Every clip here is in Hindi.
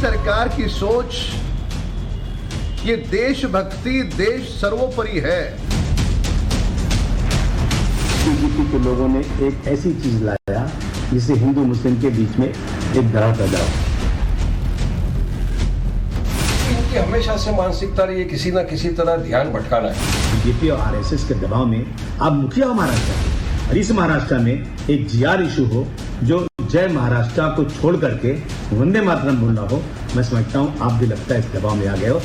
सरकार की सोच, ये देशभक्ति, देश सर्वोपरि है। बीजेपी के लोगों ने एक ऐसी चीज लाया जिससे हिंदू मुस्लिम के बीच में एक दरार पैदा हो। इनकी हमेशा से मानसिकता रही है किसी न किसी तरह ध्यान भटकाना है। बीजेपी और आरएसएस के दबाव में अब मुखिया हो महाराष्ट्र और इस महाराष्ट्र में एक जीआर इशू हो जो जय महाराष्ट्र को छोड़ करके वंदे मातरम बोलना हो। मैं समझता हूं आप भी लगता है इस दबाव में आ गए हो।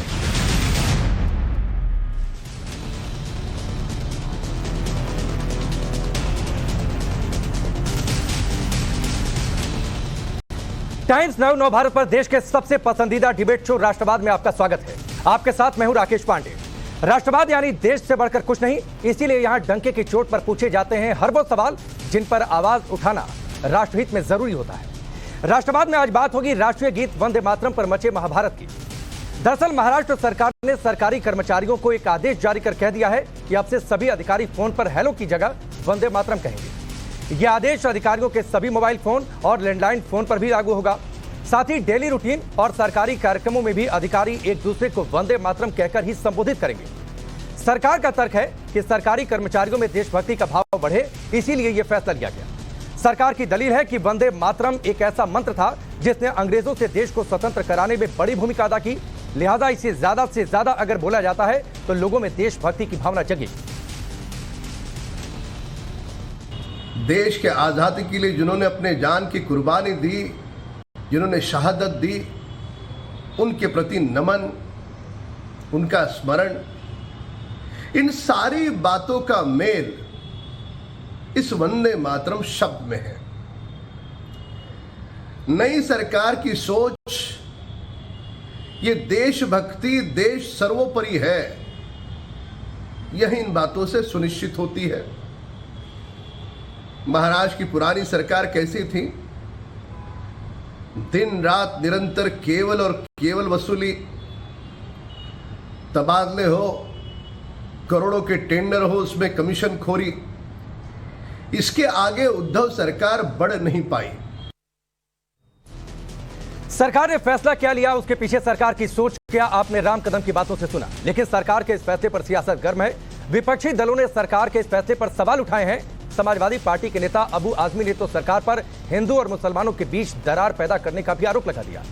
टाइम्स नाउ नव भारत पर देश के सबसे पसंदीदा डिबेट शो राष्ट्रवाद में आपका स्वागत है। आपके साथ मैं हूं राकेश पांडे। राष्ट्रवाद यानी देश से बढ़कर कुछ नहीं, इसीलिए यहां डंके की चोट पर पूछे जाते हैं हर वो सवाल जिन पर आवाज उठाना राष्ट्रहित में जरूरी होता है। राष्ट्रवाद में आज बात होगी राष्ट्रीय गीत वंदे मातरम पर मचे महाभारत की। दरअसल महाराष्ट्र सरकार ने सरकारी कर्मचारियों को एक आदेश जारी कर कह दिया है कि अब से सभी अधिकारी फोन पर हेलो की जगह वंदे मातरम कहेंगे। यह आदेश अधिकारियों के सभी मोबाइल फोन और लैंडलाइन फोन पर भी लागू होगा। साथ ही डेली रूटीन और सरकारी कार्यक्रमों में भी अधिकारी एक दूसरे को वंदे मातरम कहकर ही संबोधित करेंगे। सरकार का तर्क है कि सरकारी कर्मचारियों में देशभक्ति का भाव बढ़े, इसीलिए यह फैसला लिया गया। सरकार की दलील है कि वंदे मातरम एक ऐसा मंत्र था जिसने अंग्रेजों से देश को स्वतंत्र कराने में बड़ी भूमिका अदा की, लिहाजा इसे ज्यादा से ज्यादा अगर बोला जाता है तो लोगों में देशभक्ति की भावना जगेगी। देश के आज़ादी के लिए जिन्होंने अपने जान की कुर्बानी दी, जिन्होंने शहादत दी, उनके प्रति नमन, उनका स्मरण, इन सारी बातों का मेल इस वंदे मातरम शब्द में है। नई सरकार की सोच, ये देशभक्ति, देश सर्वोपरि है, यह इन बातों से सुनिश्चित होती है। महाराष्ट्र की पुरानी सरकार कैसी थी? दिन रात निरंतर केवल और केवल वसूली, तबादले हो, करोड़ों के टेंडर हो, उसमें कमीशन खोरी, इसके आगे उद्धव सरकार बढ़ नहीं पाई। सरकार ने फैसला क्या लिया, उसके पीछे सरकार की सोच क्या, आपने राम कदम की बातों से सुना। लेकिन सरकार के इस फैसले पर सियासत गर्म है। विपक्षी दलों ने सरकार के इस फैसले पर सवाल उठाए हैं। समाजवादी पार्टी के नेता अबू आजमी ने तो सरकार पर हिंदू और मुसलमानों के बीच दरार पैदा करने का भी आरोप लगा दिया।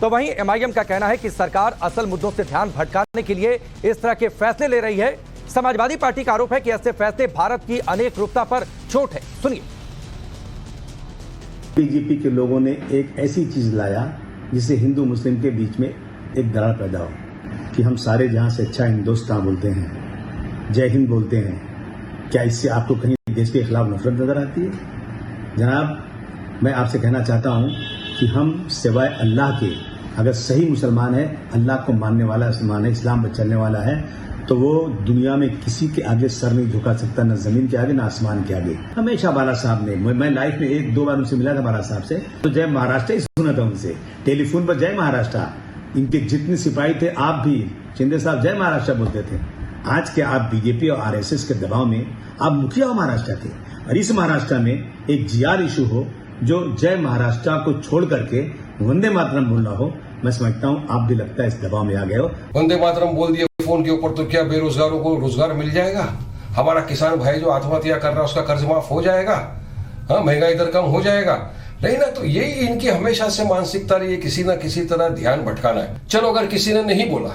तो वहीं एमआईएम का कहना है कि सरकार असल मुद्दों से ध्यान भटकाने के लिए इस तरह के फैसले ले रही है। समाजवादी पार्टी का आरोप है कि ऐसे फैसले भारत की अनेक रूपता पर चोट है। सुनिए। बीजेपी के लोगों ने एक ऐसी चीज लाया जिससे हिंदू मुस्लिम के बीच में एक दरार पैदा हो कि हम सारे जहां से अच्छा हिंदुस्तान बोलते हैं, जय हिंद बोलते हैं, क्या इससे आपको कहीं देश के खिलाफ नफरत नजर आती है? जनाब, मैं आपसे कहना चाहता हूं कि हम सिवाय अल्लाह के अगर सही मुसलमान है, अल्लाह को मानने वाला मुसलमान है, इस्लाम पर चलने वाला है, तो वो दुनिया में किसी के आगे सर नहीं झुका सकता, न जमीन के आगे न आसमान के आगे। हमेशा बाला साहब ने, मैं लाइफ में एक दो बार उनसे मिला था बाला साहब से, तो जय महाराष्ट्र ही सुना था उनसे टेलीफोन पर, जय महाराष्ट्र। इनके जितने सिपाही थे, आप भी शिंदे साहब जय महाराष्ट्र बोलते थे। आज के आप बीजेपी और आरएसएस के दबाव में आप मुखिया हो महाराष्ट्र के और इस महाराष्ट्र में एक जीआर इशू हो जो जय महाराष्ट्र को छोड़ करके वंदे मातरम बोलना हो। मैं समझता हूं आप भी लगता है इस दबाव में आ गए हो। वंदे मातरम बोल दिया फोन के ऊपर तो क्या बेरोजगारों को रोजगार मिल जाएगा? हमारा किसान भाई जो आत्महत्या कर रहा है उसका कर्ज माफ हो जाएगा? हाँ, महंगाई दर कम हो जाएगा? नहीं ना। तो यही इनकी हमेशा से मानसिकता रही है किसी ना किसी तरह ध्यान भटकाना है। चलो अगर किसी ने नहीं बोला,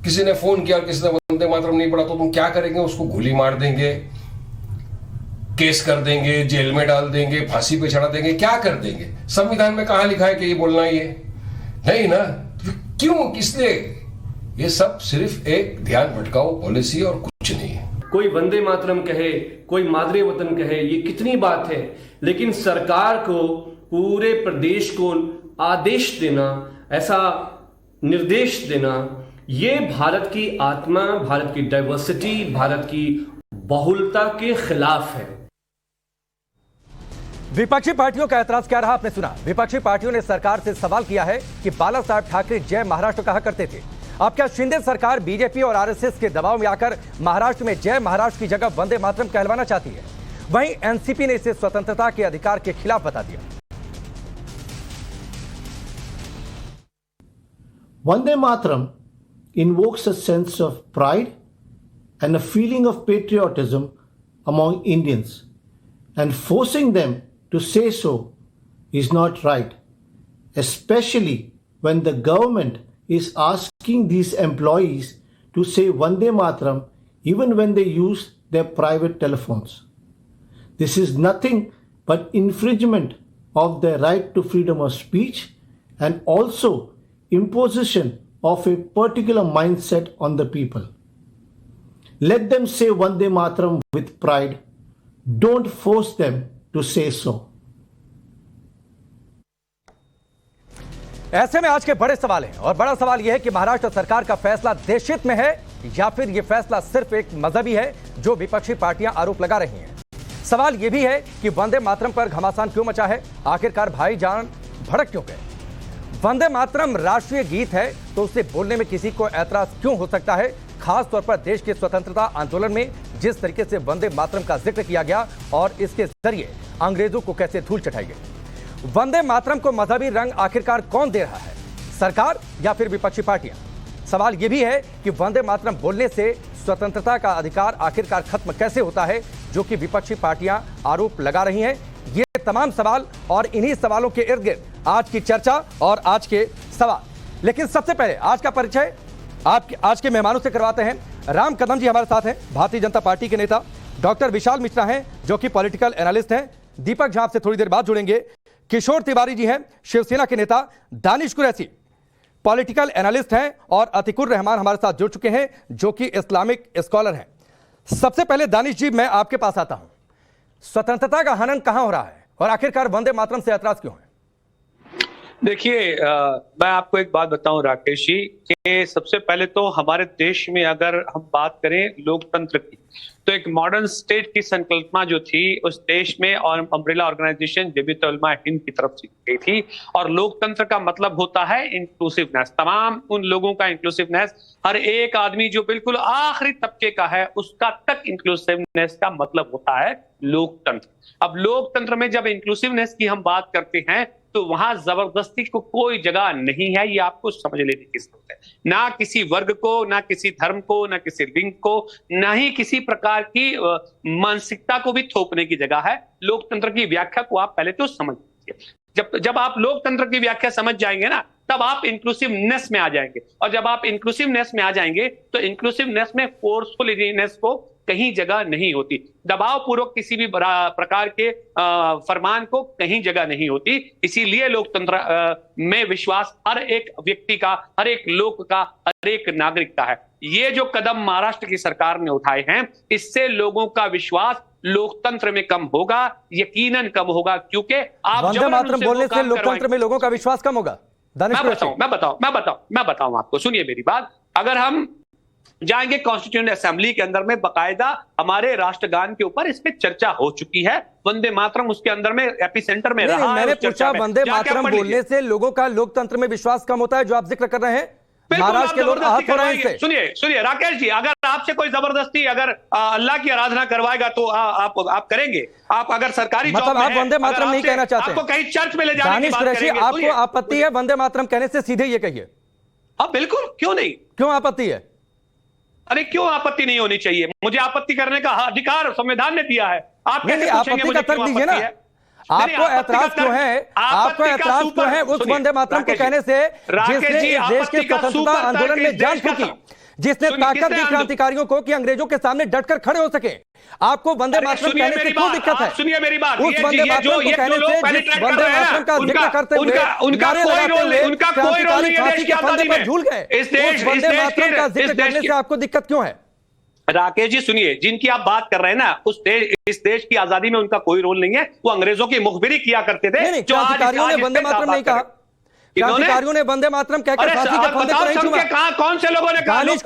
किसी ने फोन किया और किसी ने वंदे मातरम नहीं पढ़ा, तो तुम क्या करेंगे? उसको गोली मार देंगे, केस कर देंगे, जेल में डाल देंगे, फांसी पे चढ़ा देंगे, क्या कर देंगे? संविधान में कहां लिखा है कि ये बोलना ही है? नहीं ना। क्यों, किसने? ये सब सिर्फ एक ध्यान भटकाओ पॉलिसी और कुछ नहीं है। कोई वंदे मातरम कहे, कोई मादरे वतन कहे, ये कितनी बात है, लेकिन सरकार को पूरे प्रदेश को आदेश देना, ऐसा निर्देश देना, ये भारत की आत्मा, भारत की डाइवर्सिटी, भारत की बहुलता के खिलाफ है। विपक्षी पार्टियों का ऐतराज क्या रहा, आपने सुना। विपक्षी पार्टियों ने सरकार से सवाल किया है कि बाला साहब ठाकरे जय महाराष्ट्र कहा करते थे, अब क्या शिंदे सरकार बीजेपी और आरएसएस के दबाव में आकर महाराष्ट्र में जय महाराष्ट्र की जगह वंदे मातरम कहलवाना चाहती है? वहीं एनसीपी ने इसे स्वतंत्रता के अधिकार के खिलाफ बता दिया। Vande Mataram invokes a sense of pride and a feeling of patriotism among Indians, and forcing them to say so is not right, especially when the government is asking these employees to say Vande Mataram even when they use their private telephones. This is nothing but infringement of their right to freedom of speech and also imposition of a particular mindset on the people. Let them say Vande Mataram with pride. Don't force them to say so. ऐसे में आज के बड़े सवाल हैं और बड़ा सवाल यह है कि महाराष्ट्र सरकार का फैसला देशहित में है या फिर यह फैसला सिर्फ एक मजहबी है जो विपक्षी पार्टियां आरोप लगा रही हैं। सवाल यह भी है कि वंदे मातरम पर घमासान क्यों मचा है, आखिरकार भाईजान भड़क क्यों गए। वंदे मातरम राष्ट्रीय गीत है तो उसे बोलने में किसी को ऐतराज क्यों हो सकता है, खास तौर पर देश के स्वतंत्रता आंदोलन में जिस तरीके से वंदे मातरम का जिक्र किया गया और इसके जरिए अंग्रेजों को कैसे धूल चटाई गई। वंदे मातरम को मजहबी रंग आखिरकार कौन दे रहा है, सरकार या फिर विपक्षी पार्टियां। सवाल यह भी है कि वंदे मातरम बोलने से स्वतंत्रता का अधिकार आखिरकार खत्म कैसे होता है, जो कि विपक्षी पार्टियां आरोप लगा रही हैं। ये तमाम सवाल और इन्हीं सवालों के इर्द गिर्द आज की चर्चा और आज के सवाल। लेकिन सबसे पहले आज का परिचय आज के मेहमानों से करवाते हैं। राम कदम जी हमारे साथ हैं, भारतीय जनता पार्टी के नेता। डॉक्टर विशाल मिश्रा हैं जो कि पॉलिटिकल एनालिस्ट हैं। दीपक झा आपसे थोड़ी देर बाद जुड़ेंगे। किशोर तिवारी जी हैं, शिवसेना के नेता। दानिश कुरैशी पॉलिटिकल एनालिस्ट हैं और अतिकुर रहमान हमारे साथ जुड़ चुके हैं जो कि इस्लामिक स्कॉलर हैं। सबसे पहले दानिश जी, मैं आपके पास आता हूं। स्वतंत्रता का हनन कहां हो रहा है और आखिरकार वंदे मातरम से ऐतराज क्यों है? देखिए, मैं आपको एक बात बताऊं राकेश जी, कि सबसे पहले तो हमारे देश में अगर हम बात करें लोकतंत्र की, तो एक मॉडर्न स्टेट की संकल्पना जो थी उस देश में और अम्ब्रेला ऑर्गेनाइजेशन जमीयत उलमा हिंद की तरफ से गई थी। और लोकतंत्र का मतलब होता है इंक्लूसिवनेस, तमाम उन लोगों का इंक्लूसिवनेस, हर एक आदमी जो बिल्कुल आखिरी तबके का है उसका तक इंक्लूसिवनेस का मतलब होता है लोकतंत्र। अब लोकतंत्र में जब इंक्लूसिवनेस की हम बात करते हैं तो वहां जबरदस्ती को कोई जगह नहीं है, ये आपको समझ लेने की जरूरत है। ना किसी वर्ग को, ना किसी धर्म को, ना किसी लिंग को, ना ही किसी प्रकार की मानसिकता को भी थोपने की जगह है। लोकतंत्र की व्याख्या को आप पहले तो समझ लीजिए। जब आप लोकतंत्र की व्याख्या समझ जाएंगे ना, तब आप इंक्लूसिवनेस में आ जाएंगे। और जब आप इंक्लूसिवनेस में आ जाएंगे तो इंक्लूसिवनेस में फोर्सफुलनेस को कहीं जगह नहीं होती, दबाव पूर्वक किसी भी प्रकार के फरमान को कहीं जगह नहीं होती। इसीलिए लोकतंत्र में विश्वास हर एक व्यक्ति का, हर एक लोक का, हर एक नागरिक का है। ये जो कदम महाराष्ट्र की सरकार ने उठाए हैं, इससे लोगों का विश्वास लोकतंत्र में कम होगा, यकीनन कम होगा, क्योंकि आप वंदे मातरम बोलने से लोकतंत्र में लोगों का विश्वास कम होगा। मैं बताऊं आपको, सुनिए मेरी बात। अगर हम जाएंगे कॉन्स्टिट्यूएंट असेंबली के अंदर में, बकायदा हमारे राष्ट्रगान के ऊपर इस पे चर्चा हो चुकी है। वंदे मातरम उसके अंदर में एपिसेंटर में रहा है। मैंने पूछा वंदे मातरम बोलने से लोगों का लोकतंत्र में विश्वास कम होता है, जो आप जिक्र कर रहे हैं। महाराष्ट्र के लोग आहत हो रहे हैं इससे। सुनिए राकेश जी, अगर आपसे कोई जबरदस्ती अगर अल्लाह की आराधना करवाएगा तो आप करेंगे। आप अगर सरकारी मतलब आप वंदे मातरम नहीं कहना चाहते, आपको कहीं चर्च में ले जाने की बात करेंगे। आपको आपत्ति है वंदे मातरम कहने से? सीधे ये कहिए। हाँ बिल्कुल, क्यों नहीं, क्यों आपत्ति है? अरे क्यों आपत्ति नहीं होनी चाहिए? मुझे आपत्ति करने का अधिकार संविधान ने दिया है। आप कैसे पूछेंगे मुझे क्यों आपत्ति है? आपको ऐतराज क्यों है? आपको ऐतराज क्यों है उस वंदे मातरम को कहने से जिसने इस देश के स्वतंत्रता आंदोलन में जान फूंकी, जिसने ताकत दी क्रांतिकारियों को कि अंग्रेजों के सामने डटकर खड़े हो सके? आपको वंदे मातरम कहने से क्यों दिक्कत है? सुनिए मेरी बात, उस वंदे मातरम को कहने से, जिस वंदे मातरम का जिक्र करते हुए उनका कोई रोल नहीं, फांसी के फंदे पर झूल गए, उस वंदे मातरम का जिक्र करने से आपको दिक्कत क्यों है? राकेश जी सुनिए, जिनकी आप बात कर रहे हैं ना, इस देश की आजादी में उनका कोई रोल नहीं है। वो अंग्रेजों की मुखबिरी किया करते थे। क्रांतिकारियों ने वंदे मातरम नहीं कहा, क्रांतिकारियों ने वंदे मातरम कहकर फांसी के फंदे को नहीं चूमा। कौन से लोगों ने कहा? दानिश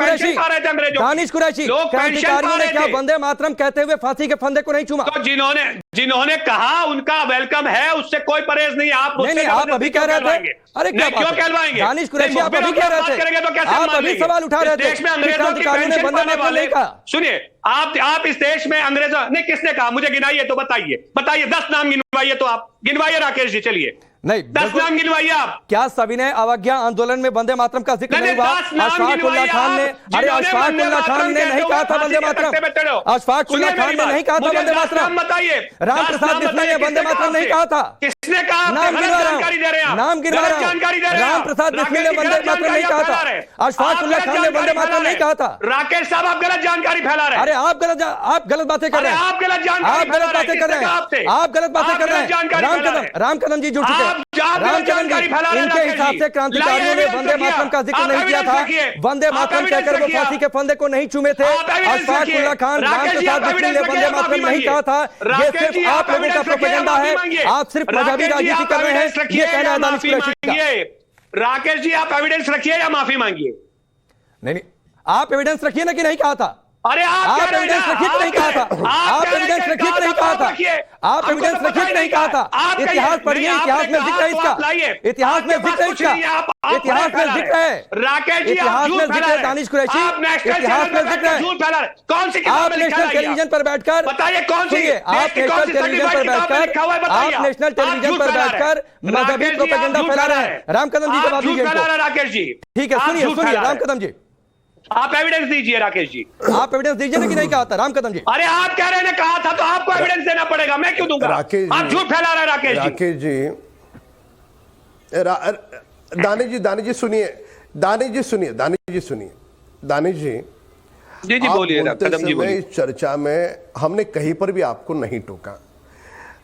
कुरैशी, क्रांतिकारियों ने क्या वंदे मातरम कहते हुए फांसी के फंदे को नहीं चूमा? तो जिन्होंने कहा उनका वेलकम है, उससे कोई परहेज नहीं। आप आप अभी कह रहे थे, अरे क्यों कहलवाएंगे? दानिश कुरैशी आप अभी कह रहे थे, आप अभी सवाल उठा रहे थे क्रांतिकारियों ने वंदे मातरम नहीं कहा। सुनिए, आप इस देश में अंग्रेजों ने किसने कहा? मुझे गिनाइए तो बताइए 10 नाम गिनवाइए, तो आप गिनवाइए राकेश जी, चलिए। नहीं 10 बिल्कुल। नाम गिनवाइए आप। क्या सविनय अवज्ञा आंदोलन में वंदे मातरम का जिक्र नहीं हुआ? 10 नाम अशफाक उल्ला गिनवाइए खान ने, आप, अरे जिन्होंने अशफाक वंदे उल्ला खान मातरम ने नहीं कहते कहा था हुए वंदे फांसी के मातरम। तख्ते पे चढ़ो। अशफाक उल्ला सुनिए खान मेरी ने बात, नहीं कहा था मुझे वंदे 10 मातरम। नाम बताइए। राम 10 प्रसाद नाम बिस्मिल ने बताइए, वंदे किसने मातरम नहीं कहा कहा था। किसने कहा? आप नाम गलत गिनवा रहा जानकारी दे रहे हैं हूं, आप। नाम गिनवा गलत रहा हूं। जानकारी दे रहे हैं राम आप। प्रसाद बिस्मिल ने राकेश जी, वंदे गलत मातरम नहीं जानकारी कहा आप फैला था। रहे हैं। अशफाक आप उल्ला गलत खान ने वंदे जानकारी मातरम फैला नहीं रहे कहा था। हैं। राकेश साहब आप गलत जानकारी फैला रहे हैं। अरे आप गलत बातें कर रहे हैं। आप गलत जानकारी आप गलत फैला रहे हैं। बातें कर रहे किसने कहा हैं। आपसे? आप गलत बातें आप कर रहे गलत हैं। जानकारी फैला रहे हैं। राम कदम जी जुड़ चुके हैं। आप राम कदम जानकारी जी, फैला रहे हैं इनके राकेश हिसाब जी। से क्रांतिकारियों ने लाइए वंदे evidence मातरम का जिक्र आप नहीं किया था। evidence रखिए। वंदे आप मातरम evidence कहकर वो रखिए। फांसी के फंदे को नहीं चूमे थे। आप evidence अशफाक रखिए। उल्ला खान, राम राकेश जी, प्रसाद आप बिस्मिल ने evidence वंदे रखिए, मातरम माफी नहीं कहा था। ये राकेश सिर्फ जी, आप आप लोगों का evidence रखिए, प्रोपेगेंडा है। माफी मांगिए। आप सिर्फ मजहबी राकेश जी, राजनीति आप कर रहे हैं, evidence रखिए ये कहना या है दानिश माफी कुरैशी का। मांगिए। राकेश जी, आप एविडेंस रखिए या माफी मांगिए। नहीं, आप एविडेंस रखिए ना कि नहीं कहा था। अरे आप एविडेंस रखिए कि नहीं कहा था। आप एविडेंस रखिए कि नहीं कहा था। आप एविडेंस रखिए कि नहीं कहा था। इतिहास पढ़िए, इतिहास में जिक्र है इसका। इतिहास में जिक्र है इसका। इतिहास में जिक्र है। राकेश जी, इतिहास में जिक्र है दानिश कुरैशी। इतिहास में जिक्र है। कौन सी आप नेशनल टेलीविजन पर बैठकर बताइए कौन सी? सुनिए, आप नेशनल टेलीविजन पर बैठकर आप नेशनल टेलीविजन पर बैठकर मजहबी प्रोपेगेंडा फैला रहे हैं। राम कदम जी जवाब दीजिए इनको। राकेश जी, ठीक है, सुनिए राम कदम जी, आप एविडेंस दीजिए। राकेश जी, आप एविडेंस दीजिए ना कि नहीं कहा था। राम कदम जी, अरे आप कह रहे हैं कहा था तो आपको एविडेंस देना पड़ेगा, मैं क्यों दूंगा? राकेश जी, आप झूठ फैला रहे हैं राकेश जी। राकेश जी, दानिश जी सुनिए, दानिश जी सुनिए, दानिश जी जी आप बोलिए बोलते कदम जी समय बोलिए। इस चर्चा में हमने कहीं पर भी आपको नहीं टोका।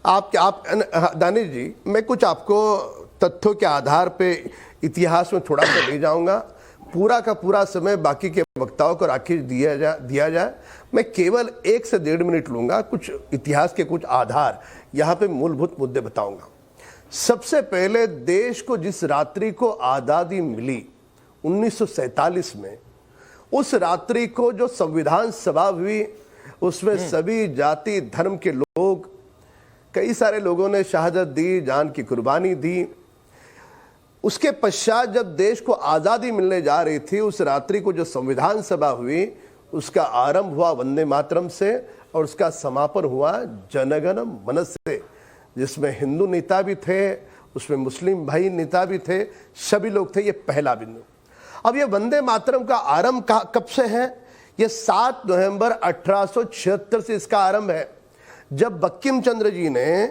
आप दानिश जी, मैं कुछ आपको तथ्यों के आधार पे इतिहास में थोड़ा सा ले जाऊंगा। पूरा का पूरा समय बाकी के वक्ताओं को राकेश दिया जाए। मैं केवल 1 से 1.5 मिनट लूंगा। कुछ इतिहास के कुछ आधार यहाँ पे मूलभूत मुद्दे बताऊंगा। सबसे पहले देश को जिस रात्रि को आज़ादी मिली 1947 में, उस रात्रि को जो संविधान सभा हुई उसमें सभी जाति धर्म के लोग, कई सारे लोगों ने शहादत दी, जान की कुर्बानी दी। उसके पश्चात जब देश को आज़ादी मिलने जा रही थी, उस रात्रि को जो संविधान सभा हुई उसका आरंभ हुआ वंदे मातरम से और उसका समापन हुआ जनगण मन से, जिसमें हिंदू नेता भी थे, उसमें मुस्लिम भाई नेता भी थे, सभी लोग थे। ये पहला बिंदु। अब ये वंदे मातरम का आरंभ कब से है? ये 7 नवंबर 1876 से इसका आरंभ है, जब बंकिम चंद्र जी ने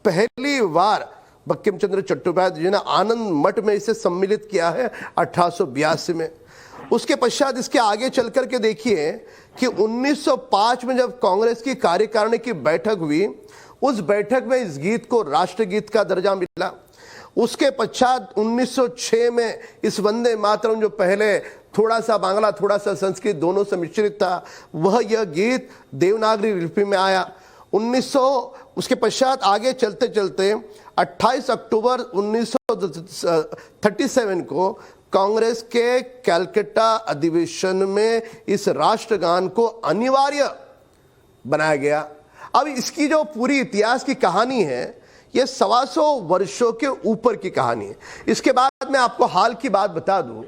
पहली बार, बंकिम चंद्र चट्टोपाध्याय जी ने आनंद मठ में इसे सम्मिलित किया है 1882 में। उसके पश्चात इसके आगे चल करके देखिए कि 1905 में जब कांग्रेस की कार्यकारिणी की बैठक हुई, उस बैठक में इस गीत को राष्ट्रगीत का दर्जा मिला। उसके पश्चात 1906 में इस वंदे मातरम, जो पहले थोड़ा सा बांग्ला थोड़ा सा संस्कृत दोनों से मिश्रित था, वह यह गीत देवनागरी लिपि में आया। उसके पश्चात आगे चलते चलते 28 अक्टूबर 1937 को कांग्रेस के कलकत्ता अधिवेशन में इस राष्ट्रगान को अनिवार्य बनाया गया। अब इसकी जो पूरी इतिहास की कहानी है, यह 125 वर्षों के ऊपर की कहानी है। इसके बाद मैं आपको हाल की बात बता दूं,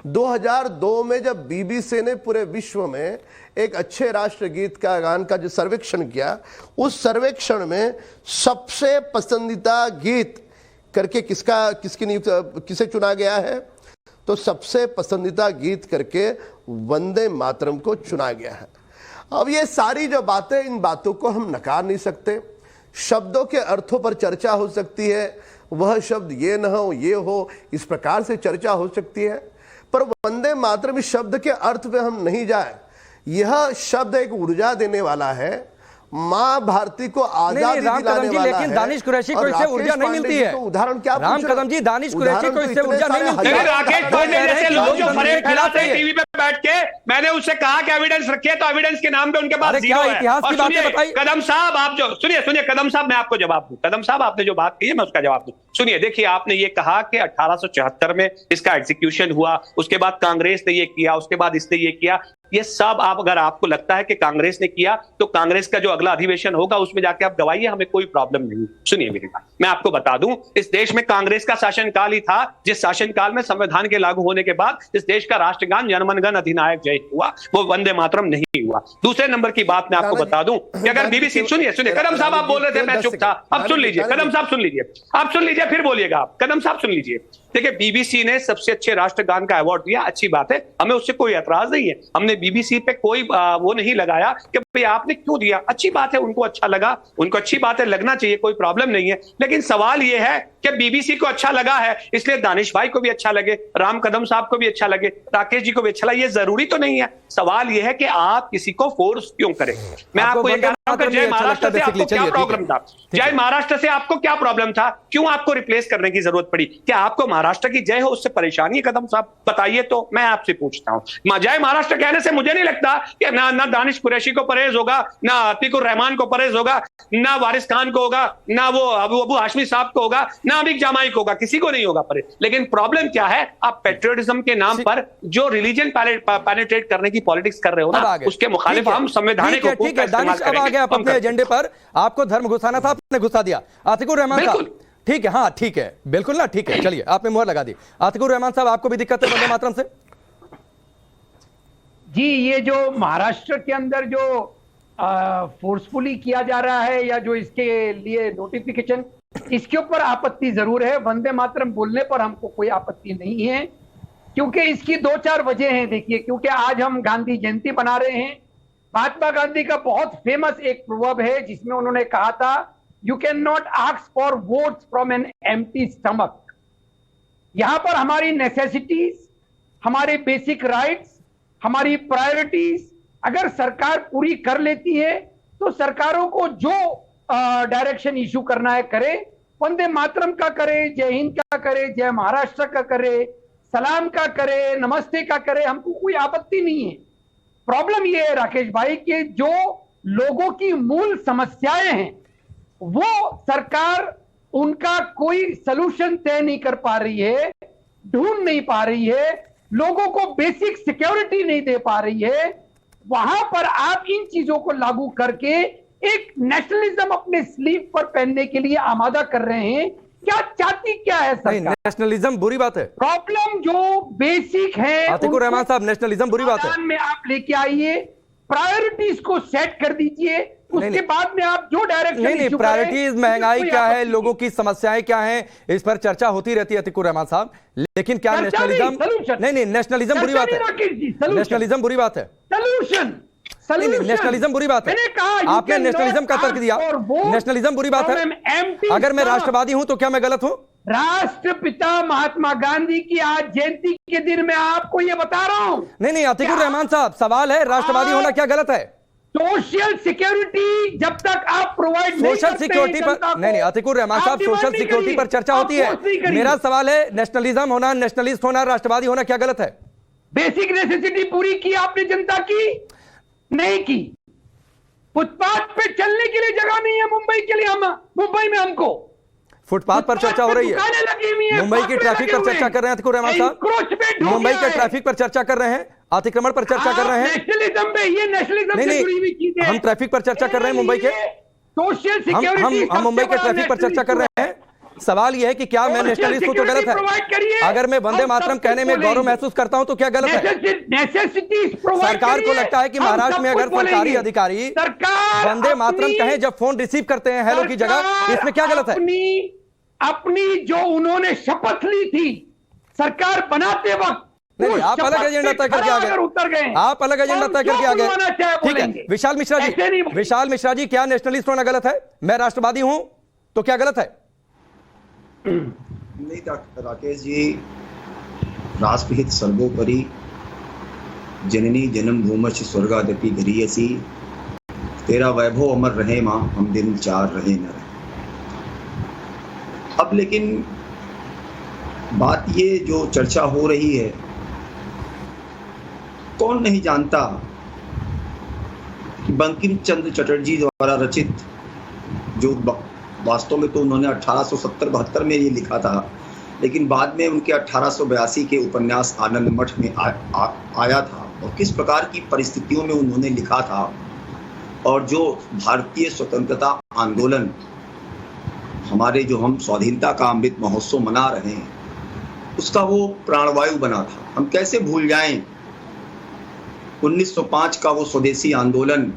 2002 में जब बीबीसी ने पूरे विश्व में एक अच्छे राष्ट्रगीत का गान का जो सर्वेक्षण किया, उस सर्वेक्षण में सबसे पसंदीदा गीत करके किसे चुना गया है? तो सबसे पसंदीदा गीत करके वंदे मातरम को चुना गया है। अब ये सारी जो बातें, इन बातों को हम नकार नहीं सकते। शब्दों के अर्थों पर चर्चा हो सकती है, वह शब्द ये न हो ये हो, इस प्रकार से चर्चा हो सकती है, पर वंदे मातरम इस शब्द के अर्थ पे हम नहीं जाए। यह शब्द एक ऊर्जा देने वाला है, माँ भारती को आजादी दिलाने वाला है। लेकिन दानिश कुरैशी को इससे ऊर्जा नहीं मिलती है। उदाहरण क्या? राम कदम जी, दानिश कुरैशी को इससे ऊर्जा नहीं मिलती है। राकेश पांडे जैसे लोग जो फरेब फैलाते हैं टीवी पे बैठ के, मैंने उससे कहा कि एविडेंस रखिए, तो एविडेंस के नाम पे उनके पास जीरो है। इतिहास की बातें बताइए कदम साहब, आप जो सुनिए कदम साहब, मैं आपको जवाब दूं। कदम साहब, आपने जो बात की है मैं उसका जवाब दूं। सुनिए, देखिए, आपने ये कहा कि 1874 में इसका एग्जीक्यूशन हुआ, उसके बाद कांग्रेस ने ये किया, उसके बाद इसने ये किया। ये सब आप, अगर आपको लगता है कि कांग्रेस ने किया तो कांग्रेस का जो अगला अधिवेशन होगा उसमें जाके आप गवाइए, हमें कोई प्रॉब्लम नहीं। सुनिए मेरी बात, मैं आपको बता दूं, इस देश में कांग्रेस का शासनकाल ही था जिस शासनकाल में संविधान के लागू होने के बाद इस देश का राष्ट्रगान जनगण मन अधिनायक जय हुआ, वो वंदे मातरम नहीं हुआ। दूसरे नंबर की बात मैं आपको बता दूं कि अगर बीबीसी, सुनिए कदम साहब आप बोल रहे थे, मैं चुप था, अब सुन लीजिए, कदम साहब सुन लीजिए, आप सुन लीजिए फिर बोलिएगा आप, कदम साहब सुन लीजिए। देखिए, बीबीसी ने सबसे अच्छे राष्ट्रगान का अवार्ड दिया, अच्छी बात है, हमें उससे कोई एतराज नहीं है, हमने बीबीसी पे कोई वो नहीं लगाया कि भाई आपने क्यों दिया, अच्छी बात है, उनको अच्छा लगा, उनको अच्छी बात है, लगना चाहिए, कोई प्रॉब्लम नहीं है। लेकिन सवाल ये है कि बीबीसी को अच्छा लगा है इसलिए दानिश भाई को भी अच्छा लगे, राम कदम साहब को भी अच्छा लगे, राकेश जी को भी अच्छा लगे, ये जरूरी तो नहीं है। सवाल ये है कि आप किसी को फोर्स क्यों करें। मैं आपको ये कह रहा हूं कि जय महाराष्ट्र से आपको क्या प्रॉब्लम था, जय महाराष्ट्र से आपको क्या प्रॉब्लम था, क्यों आपको रिप्लेस करने की जरूरत पड़ी? क्या आपको महाराष्ट्र की जय हो उससे परेशानी है कदम साहब? बताइए तो, मैं आपसे पूछता हूं। जय महाराष्ट्र कहने से मुझे नहीं लगता कि ना दानिश कुरैशी को परहेज होगा, ना अतीकुर रहमान को परहेज होगा, ना वारिस खान को होगा, ना वो अबू हाशमी साहब को होगा, ना अमीक जामाई को होगा, किसी को नहीं होगा परहेज। लेकिन प्रॉब्लम क्या है, आप पेट्रियटिज्म के नाम पर जो रिलीजन पेनिट्रेट करने की पॉलिटिक्स कर रहे हो ना, उसके मुखालिफ हम संवैधानिक हुकूक का इस्तेमाल अब आ गया अपने एजेंडे पर, आपको धर्म घुसाना था, आपने घुसा दिया। आतिकुर रहमान साहब, ठीक है, हाँ ठीक है, बिल्कुल ना, ठीक है, चलिए आपने मुहर लगा दी। आतिकुर रहमान साहब, आपको भी दिक्कत है वंदे मातरम से? जी, ये जो महाराष्ट्र के अंदर जो फोर्सफुली किया जा रहा है या जो इसके लिए नोटिफिकेशन, इसके ऊपर आपत्ति जरूर है। वंदे मातरम बोलने पर हमको कोई आपत्ति नहीं है, क्योंकि इसकी 2-4 वजह हैं। देखिए, क्योंकि आज हम गांधी जयंती बना रहे हैं। महात्मा गांधी का बहुत फेमस एक प्रवर्ब है जिसमें उन्होंने कहा था, you can not ask for votes from an empty stomach. यहां पर हमारी नेसेसिटीज, हमारे बेसिक राइट्स, हमारी प्रायोरिटीज अगर सरकार पूरी कर लेती है तो सरकारों को जो डायरेक्शन इशू करना है करे, वंदे मातरम का करे, जय हिंद का करे, जय महाराष्ट्र का करे, सलाम का करे, नमस्ते का करे, हमको कोई आपत्ति नहीं है। प्रॉब्लम ये है राकेश भाई कि जो लोगों की मूल समस्याएं हैं वो सरकार उनका कोई सलूशन तय नहीं कर पा रही है, ढूंढ नहीं पा रही है, लोगों को बेसिक सिक्योरिटी नहीं दे पा रही है। वहां पर आप इन चीजों को लागू करके एक नेशनलिज्म अपने स्लीव पर पहनने के लिए आमादा कर रहे हैं। क्या चाहती क्या है सरकार? नेशनलिज्म बुरी बात है, प्रॉब्लम जो बेसिक है आतिकुर रहमान साहब, नेशनलिज्म बुरी बात है, में आप लेके आइए, प्रायोरिटीज को सेट कर दीजिए, उसके बाद में आप जो डायरेक्शन नहीं, प्रायोरिटीज, महंगाई क्या है, लोगों की समस्याएं क्या हैं, इस पर चर्चा होती रहती है अतिकुर रहमान साहब। लेकिन क्या नेशनलिज्म, नहीं, नेशनलिज्म बुरी बात है, नेशनलिज्म बुरी बात है, सलूशन, नेशनलिज्म बुरी बात है। आपने नेशनलिज्म का तर्क दिया, नेशनलिज्म बुरी बात है। अगर मैं राष्ट्रवादी हूं तो क्या मैं गलत हूं? राष्ट्रपिता महात्मा गांधी की आज जयंती के दिन मैं आपको ये बता रहा हूं। नहीं, अतिकुर रहमान साहब, सवाल है राष्ट्रवादी होना क्या गलत है? सोशल सिक्योरिटी जब तक आप प्रोवाइड नहीं सोशल सिक्योरिटी पर, नहीं, अतिकुर रहमान साहब, सोशल सिक्योरिटी पर चर्चा होती है। मेरा सवाल है, नेशनलिज्म होना, नेशनलिस्ट होना, राष्ट्रवादी होना क्या गलत है? बेसिक नेसेसिटी पूरी की आपने जनता की? नहीं की। फुटपाथ पे चलने के लिए जगह नहीं है मुंबई के लिए, हम मुंबई में हमको फुटपाथ पर चर्चा हो रही है, मुंबई की ट्रैफिक पर चर्चा कर रहे हैं अतिकुर रहमान साहब, मुंबई के ट्रैफिक पर चर्चा कर रहे हैं, अतिक्रमण पर चर्चा कर रहे हैं, नेशनलिज्म पे, ये नेशनलिज्म से जुड़ी हुई चीजें, हम ट्रैफिक पर चर्चा कर रहे हैं मुंबई के, सोशल सिक्योरिटी, हम मुंबई के ट्रैफिक पर चर्चा कर रहे हैं। सवाल यह है कि क्या मैं नेशनलिस्ट हूं तो गलत है? अगर मैं वंदे मातरम कहने में गौरव महसूस करता हूं तो क्या गलत है? सरकार को लगता है कि महाराष्ट्र में अगर सरकारी अधिकारी वंदे मातरम कहें जब फोन रिसीव करते हैं हेलो की जगह, इसमें क्या गलत है? अपनी जो उन्होंने शपथ ली थी सरकार बनाते वक्त, नहीं, आप अलग एजेंडा तय करके आ गए, आप अलग एजेंडा तय करके आ गए। ठीक है, विशाल मिश्रा जी, क्या नेशनलिस्ट होना गलत है? मैं राष्ट्रवादी हूं तो क्या गलत है? नहीं डॉक्टर राकेश जी, राष्ट्रहित सर्वोपरि, जननी जन्मभूमि स्वर्गादपि गरीयसी, तेरा वैभव अमर रहे मां, हम दिन चार रहे न रहे। अब लेकिन बात ये जो चर्चा हो रही है, कौन नहीं जानता कि बंकिम चंद्र चटर्जी द्वारा रचित, जो वास्तव में तो उन्होंने 1870-72 में ये लिखा था, लेकिन बाद में उनके 1882 के उपन्यास आनंद मठ में आया था, और किस प्रकार की परिस्थितियों में उन्होंने लिखा था, और जो भारतीय स्वतंत्रता आंदोलन, हमारे जो हम स्वाधीनता का अमृत महोत्सव मना रहे हैं, उसका वो प्राणवायु बना था। हम कैसे भूल जाएं 1905 का वो स्वदेशी आंदोलन,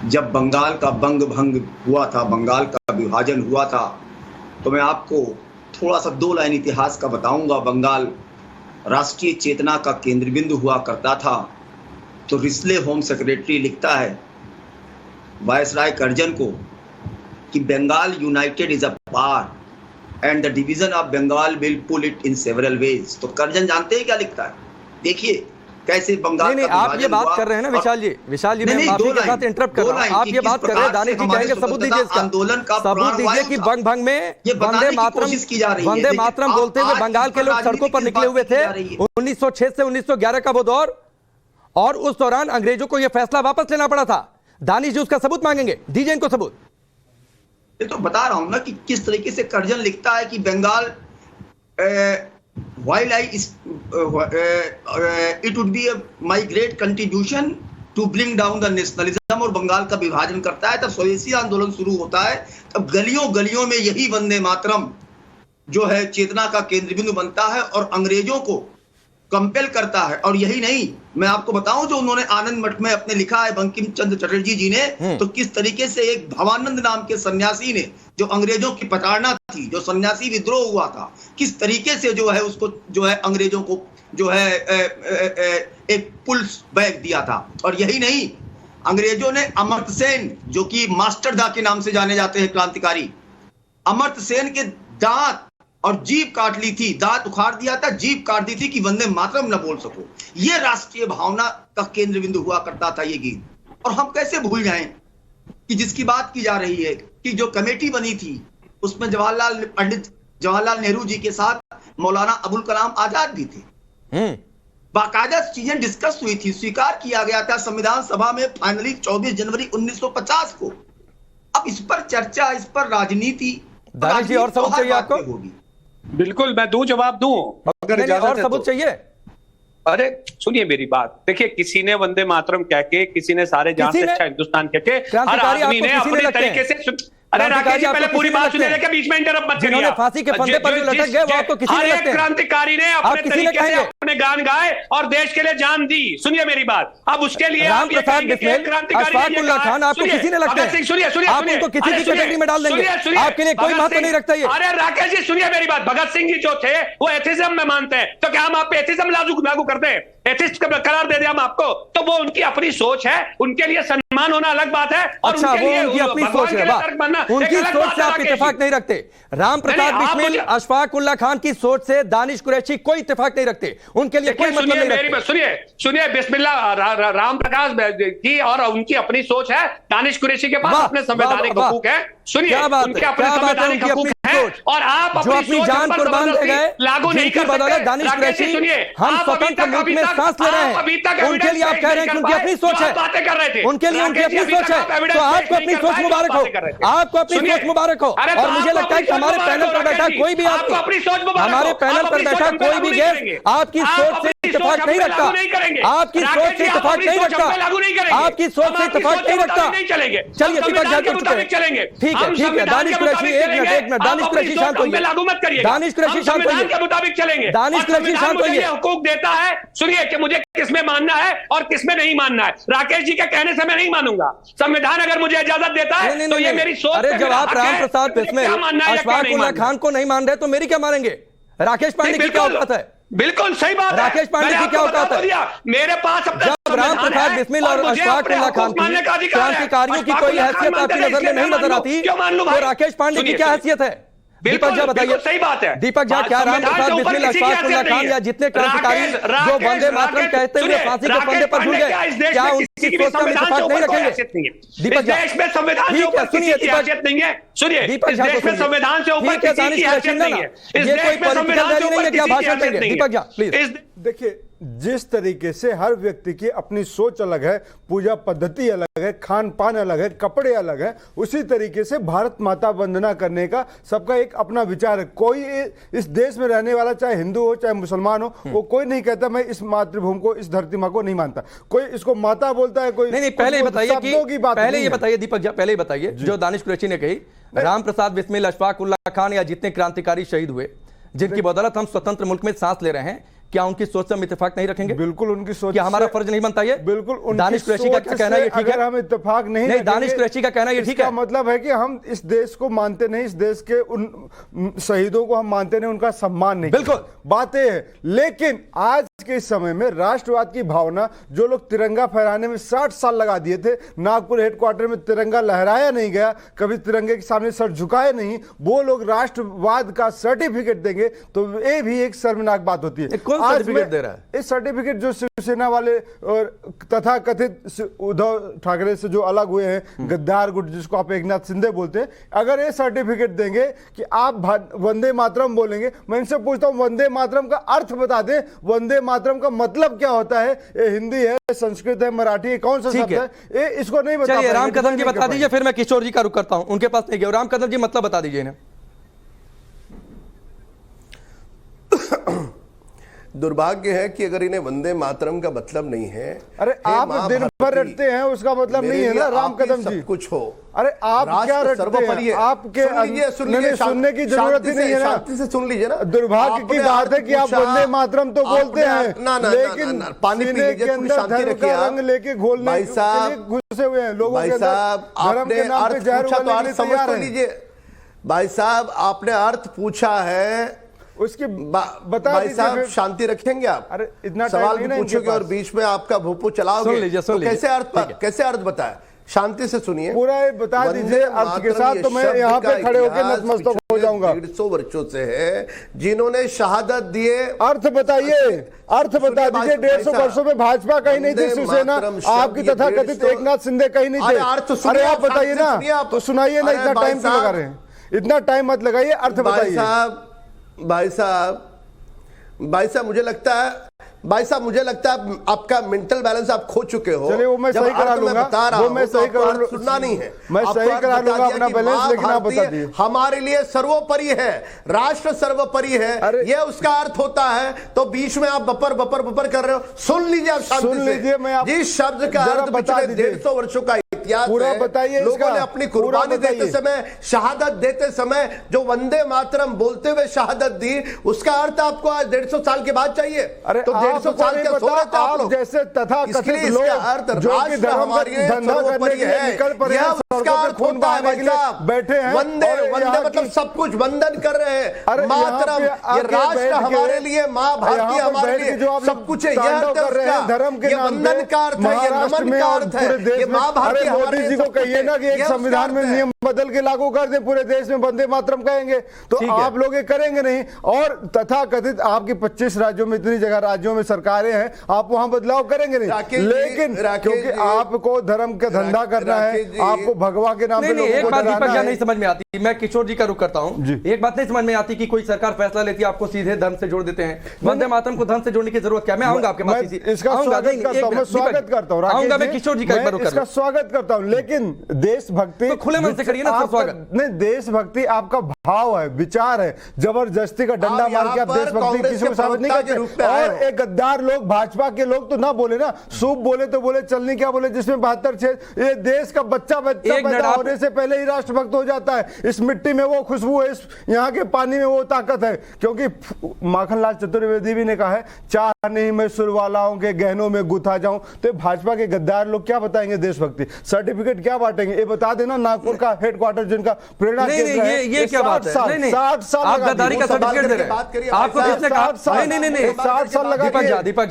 जब बंगाल का बंग भंग हुआ था, बंगाल का विभाजन हुआ था। तो मैं आपको थोड़ा सा 2 लाइन इतिहास का बताऊंगा। बंगाल राष्ट्रीय चेतना का केंद्र बिंदु हुआ करता था। तो रिस्ले होम सेक्रेटरी लिखता है वायसराय कर्जन को कि Bengal united is a part and the division of Bengal will pull it in several ways. तो कर्जन जानते हैं क्या लिखता है? देखिए कैसे बंगाल नहीं, आप ये बात कर रहे हैं ना विशाल जी, मैं माफी के साथ इंटरप्ट कर रहा हूं। आप ये बात कर रहे हैं, दानिश जी कहेंगे सबूत दीजिए इसका, सबूत दीजिए कि बंग भंग में वंदे मातरम बोलते हुए बंगाल के लोग सड़कों पर निकले हुए थे 1906 से 1911 का वो दौर, और उस दौरान अंग्रेजों को यह फैसला वापस लेना पड़ा था। दानिश जी उसका सबूत मांगेंगे, दीजिए इनको सबूत। ये तो बता रहा हूं ना कि किस तरीके से कर्जन लिखता है कि Bengal while it would be my great contribution to bring down the nationalism, और बंगाल का विभाजन करता है। तब स्वदेशी आंदोलन शुरू होता है, तब गलियों गलियों में यही वंदे मातरम जो है चेतना का केंद्र बिंदु बनता है और अंग्रेजों को कंपेल करता है। और यही नहीं, मैं आपको बताऊं जो उन्होंने आनंद मठ में अपने लिखा है बंकिम चंद्र चटर्जी जी ने, तो किस तरीके से एक भवानंद नाम के सन्यासी ने, जो अंग्रेजों की प्रताड़ना थी, जो सन्यासी विद्रोह हुआ था, किस तरीके से जो है उसको जो है अंग्रेजों को जो है एक पुल्स बैग दिया था। और यही नहीं, अंग्रेजों ने अमर्त्य सेन, जो कि मास्टर दा के नाम से जाने जाते हैं क्रांतिकारी, अमर्त्य सेन के दांत और जीभ काट ली थी, दांत उखाड़ दिया था, जीभ काट दी थी कि वंदे मातरम न बोल सको। ये राष्ट्रीय भावना का केंद्र बिंदु हुआ करता था ये गीत। और हम कैसे भूल जाएं कि जिसकी बात की जा रही है कि जो कमेटी बनी थी उसमें पंडित जवाहरलाल नेहरू जी के साथ मौलाना अबुल कलाम आजाद भी थे। बाकायदा चीजें डिस्कस हुई थी, स्वीकार किया गया था संविधान सभा में फाइनली 24 जनवरी 1950 को। अब इस पर चर्चा, इस पर राजनीति, दानिश जी और सबूत चाहिए आपको? बिल्कुल, मैं दूं, जवाब दूं अगर इजाजत और सबूत चाहिए? अरे सुनिए मेरी बात, देखिए किसी ने वंदे मातरम कह के, किसी ने सारे जहां से अच्छा हिंदुस्तान कह के, हर आदमी ने अपने तरीके से। अरे राकेश जी पहले पूरी बात सुनिए, लेके बीच में इंटरप्ट मत करिए। फांसी के फंदे पर जो लटक गए वो आपको किसी ने लगते हैं? क्रांतिकारी ने अपने तरीके से अपने गान गाए और देश के लिए जान दी। सुनिए मेरी बात, अब उसके लिए राम प्रसाद बिस्मिल, अशफाक उल्लाह खान आपको किसी ने लगते हैं? सुनिए सुनिए, आप उनको किसी की कैटेगरी में डाल देंगे, आपके लिए कोई महत्व नहीं रखता ये। अरे राकेश जी सुनिए मेरी बात, भगत सिंह जी जो थे वो एथिज्म में मानते हैं, तो क्या हम आप पे एथिज्म लागू करते हैं? एथिस्ट करार दे दिया हम आपको? तो वो उनकी अपनी सोच है, उनके लिए सम्मान होना अलग बात है। अच्छा, वो उनकी अपनी सोच है, उनकी सोच से आप इत्तेफाक नहीं रखते। राम प्रसाद बिस्मिल, अशफाक उल्लाह खान की सोच से दानिश कुरैशी कोई इत्तेफाक नहीं रखते, उनके लिए कोई मतलब नहीं रखते। सुनिए बिस्मिल्लाह, राम प्रकाश की और उनकी अपनी सोच है, दानिश कुरैशी के पास अपने संवैधानिक हकूक है। सुनिए उनके अपने संवैधानिक हकूक हैं और आप जो अपनी जान कुर्बान दे गए लागू नहीं कर सकते। दानिश कुरैशी, हम स्वतंत्र मुल्क में सांस ले रहे हैं, उनके लिए आप कह रहे हैं कि उनकी अपनी सोच है, उनके लिए उनकी अपनी सोच है, तो आपको अपनी सोच मुबारक हो, आपको अपनी सोच मुबारक हो। और मुझे लगता है कि हमारे पैनल पर बैठा कोई भी आदमी, हमारे पैनल पर बैठा कोई भी गेस्ट आपकी सोच से इत्तेफाक नहीं रखता, आपकी सोच से इत्तेफाक नहीं रखता, आपकी सोच से इत्तेफाक नहीं रखता। चलिए दीपक झा को चलेंगे, ठीक है। दानिश कुरैशी एक मिनट, दानिश कुरैशी शांत होइए, लागू मत करिए, दानिश कुरैशी शांत होइए, के मुताबिक चलेंगे, दानिश कुरैशी शांत होइए। हकूक देता है, सुनिए कि मुझे किसमें मानना है और किसमें नहीं मानना है। राकेश जी के कहने से मैं नहीं मानूंगा, संविधान अगर मुझे इजाजत देता है तो ये मेरी सोच। अरे जब आप राम प्रसाद बिस्मिल, अशफाक उल्लाह खान को नहीं मान रहे तो मेरी क्या मानेंगे? राकेश पांडे की क्या औकात है? बिल्कुल सही बात है, राकेश पांडे की क्या औकात है? मेरे पास जब राम प्रसाद बिस्मिल और अशफाक उल्लाह खान की क्रांतिकारियों की कोई हैसियत आपकी नजर में नहीं नजर आती, तो राकेश पांडे की क्या हैसियत है? दीपक झा बताइए। सही बात है दीपक झा, क्या राम प्रसाद बिस्मिल, अशफाक उल्लाह खान या जितने क्रांतिकारी जो वंदे मातरम कहते हुए फांसी के फंदे पर झूल गए, क्या उनकी सोच का इत्तेफाक नहीं रखेंगे? दीपक झा, देश में संविधान से ऊपर किसी की हैसियत नहीं है। सुनिए, इस देश में संविधान से ऊपर किसी की हैसियत नहीं है। ये कोई पॉलिटिकल रैली नहीं है, क्या भाषण देंगे? दीपक झा प्लीज। देखिए जिस तरीके से हर व्यक्ति की अपनी सोच अलग है, पूजा पद्धति अलग है, खान पान अलग है, कपड़े अलग है, उसी तरीके से भारत माता वंदना करने का सबका एक अपना विचार है। कोई इस देश में रहने वाला चाहे हिंदू हो चाहे मुसलमान हो, वो कोई नहीं कहता मैं इस मातृभूमि को, इस धरती माँ को नहीं मानता। कोई इसको माता बोलता है, कोई नहीं, पहले बताइए कि पहले ये बताइए दीपक जी, पहले ही बताइए जो दानिश कुरैशी ने कही, राम प्रसाद बिस्मिल, अशफाक उल्लाह खान या जितने क्रांतिकारी शहीद हुए जिनकी बदौलत हम स्वतंत्र मुल्क में सांस ले रहे हैं, क्या उनकी सोच से हम इत्तेफाक नहीं रखेंगे? बिल्कुल उनकी सोच, क्या हमारा फर्ज नहीं बनता ये? बिल्कुल। दानिश कुरैशी का क्या कहना है ये ठीक है? हम इत्तेफाक नहीं, दानिश कुरैशी का कहना ये ठीक है? मतलब है कि हम इस देश को मानते नहीं, इस देश के उन शहीदों को हम मानते नहीं, उनका सम्मान नहीं। बिल्कुल बातें है, लेकिन आज के समय में राष्ट्रवाद की भावना, जो लोग तिरंगा फहराने में 60 साल लगा दिए थे, नागपुर हेडक्वार्टर में तिरंगा लहराया नहीं गया, कभी तिरंगे के सामने सर झुकाए नहीं, वो लोग राष्ट्रवाद का सर्टिफिकेट देंगे तो ये भी एक शर्मनाक बात होती है। कौन सर्टिफिकेट दे रहा है? इस सर्टिफिकेट जो शिवसेना वाले और तथा कथित उद्धव ठाकरे से जो अलग हुए हैं, गद्दार गुट जिसको आप एकनाथ शिंदे बोलते हैं, अगर ये सर्टिफिकेट देंगे कि आप वंदे मातरम बोलेंगे, मैं इनसे पूछता हूं वंदे मातरम का अर्थ बता दें, वंदे मातरम का मतलब क्या होता है? ये हिंदी है, संस्कृत है, मराठी है, कौन सा शब्द है? ये इसको नहीं बता। चलिए राम कदम जी बता दीजिए, फिर मैं किशोर जी का रुख करता हूं, उनके पास नहीं गया। राम कदम जी मतलब बता दीजिए इन्हें। दुर्भाग्य है कि अगर इन्हें वंदे मातरम का मतलब नहीं है, अरे आप दिन भर रटते हैं, उसका मतलब नहीं है ना राम कदम जी। सब कुछ हो, अरे आप क्या रटते हैं? आपके सुनने की जरूरत ही नहीं है ना, शांति से सुन लीजिए ना। दुर्भाग्य की बात है कि आप वंदे मातरम तो बोलते हैं, लेकिन पानी पीने के अंदर धर्म का रंग लेके घोलने के लिए घुसे हुए हैं लोगों के अंदर, धर्म के नाम पे जहर उगलने के लिए तैयार हैं। भाई साहब आपने अर्थ पूछा है, उसकी भाई साहब शांति रखेंगे आप? अरे इतना सवाल भी पूछोगे और बीच में आपका भूपू चलाओगे, तो कैसे अर्थ बताए? शांति से सुनिए, पूरा बता दीजिए अर्थ के साथ, तो मैं यहाँ पे खड़े होकर नतमस्तक हो जाऊंगा। 150 वर्षों से है जिन्होंने शहादत दिए। अर्थ बताइए, अर्थ बता दीजिए। 150 वर्षों में भाजपा कहीं नहीं थी, शिवसेना आपकी तथा कथित एकनाथ शिंदे कहीं नहीं थे। अरे आप बताइए ना, तो सुनाइए ना, इतना टाइम क्यों लगा रहे हैं? इतना टाइम मत लगाइए, अर्थ बताइए। भाई साहब मुझे लगता है आपका मेंटल बैलेंस आप खो चुके हो। चलिए वो मैं सही करा लूंगा, वो मैं सही करा लूंगा, सुनना नहीं है, मैं सही करा लूंगा अपना बैलेंस, लेकिन आप बता दीजिए। हमारे लिए सर्वोपरि है, राष्ट्र सर्वोपरि है, ये उसका अर्थ होता है। तो बीच में आप बपर बपर बपर कर रहे हो, सुन लीजिए आप शांति से। सुन लीजिए, मैं जिस शब्द का अर्थ पिछले 150 वर्षों का इतिहास पूरा बताइए, लोगों ने अपनी कुर्बानी देते समय, शहादत देते समय जो वंदे मातरम बोलते हुए शहादत दी, उसका अर्थ आपको आज 150 साल के बाद चाहिए? तो 150 साल क्या सो रहे थे आप लोग? जैसे तथा कथित लोग जो कि धर्म का धंधा करने के लिए निकल पड़े हैं, उसका अर्थ होता है भाई साहब, बैठे हैं वंदे मतलब सब कुछ वंदन कर रहे हैं। मातरम, ये राष्ट्र हमारे लिए, माँ भारती हमारे लिए सब कुछ है। ये अर्थ है धर्म के ये वंदन का अर्थ है, ये नमन का अर्थ है, ये माँ भारती। मोदी जी को कहिए ना कि एक संविधान में नियम बदल के लागू कर दे, पूरे देश में वंदे मातरम कहेंगे, तो आप लोग ये करेंगे नहीं। और तथा कथित आपकी 25 राज्यों में, इतनी जगह राज्यों में सरकारें हैं, आप वहां बदलाव करेंगे नहीं। लेकिन क्योंकि आपको धर्म का धंधा करना है, आपको भगवा के नाम पे लोगों को एक बात दीपक जी नहीं समझ में आती, मैं किशोर जी का रुख करता हूं। एक बात नहीं समझ में आती कि कोई सरकार फैसला लेती है, आपको सीधे धर्म से जोड़ देते हैं। वंदे मातरम को धर्म से जोड़ने की जरूरत क्या? मैं आऊंगा आपके पास, इसका स्वागत करता हूं, आऊंगा मैं किशोर जी का, इसका स्वागत करता हूं। लेकिन देशभक्ति खुले मन से करिए ना स्वागत। नहीं, देशभक्ति आपका भाव है, विचार है, जबरदस्ती का डंडा मार के आप देशभक्ति किसी को साबित नहीं करते। और एक गद्दार लोग, भाजपा के लोग तो ना बोले ना, सूप बोले तो बोले, चलनी क्या बोले, जिसमें 72 छेद। ये देश का बच्चा पैदा होने से पहले ही राष्ट्रभक्त हो जाता है। इस मिट्टी में वो खुशबू है, इस यहाँ के पानी में वो ताकत है। क्योंकि माखनलाल चतुर्वेदी भी ने कहा है, चाह नहीं मैं सुरवालाओं के गहनों में गुथा जाऊं। तो भाजपा के गद्दार लोग क्या बताएंगे देशभक्ति? सर्टिफिकेट क्या बांटेंगे? ये बता देना, नागपुर का हेडक्वार्टर जिनका प्रेरणा केंद्र है, ये क्या बात है? 60 साल आप गद्दारी का सर्टिफिकेट दे रहे हैं। आपको किसने कहा? नहीं 60 साल लगा। दीपक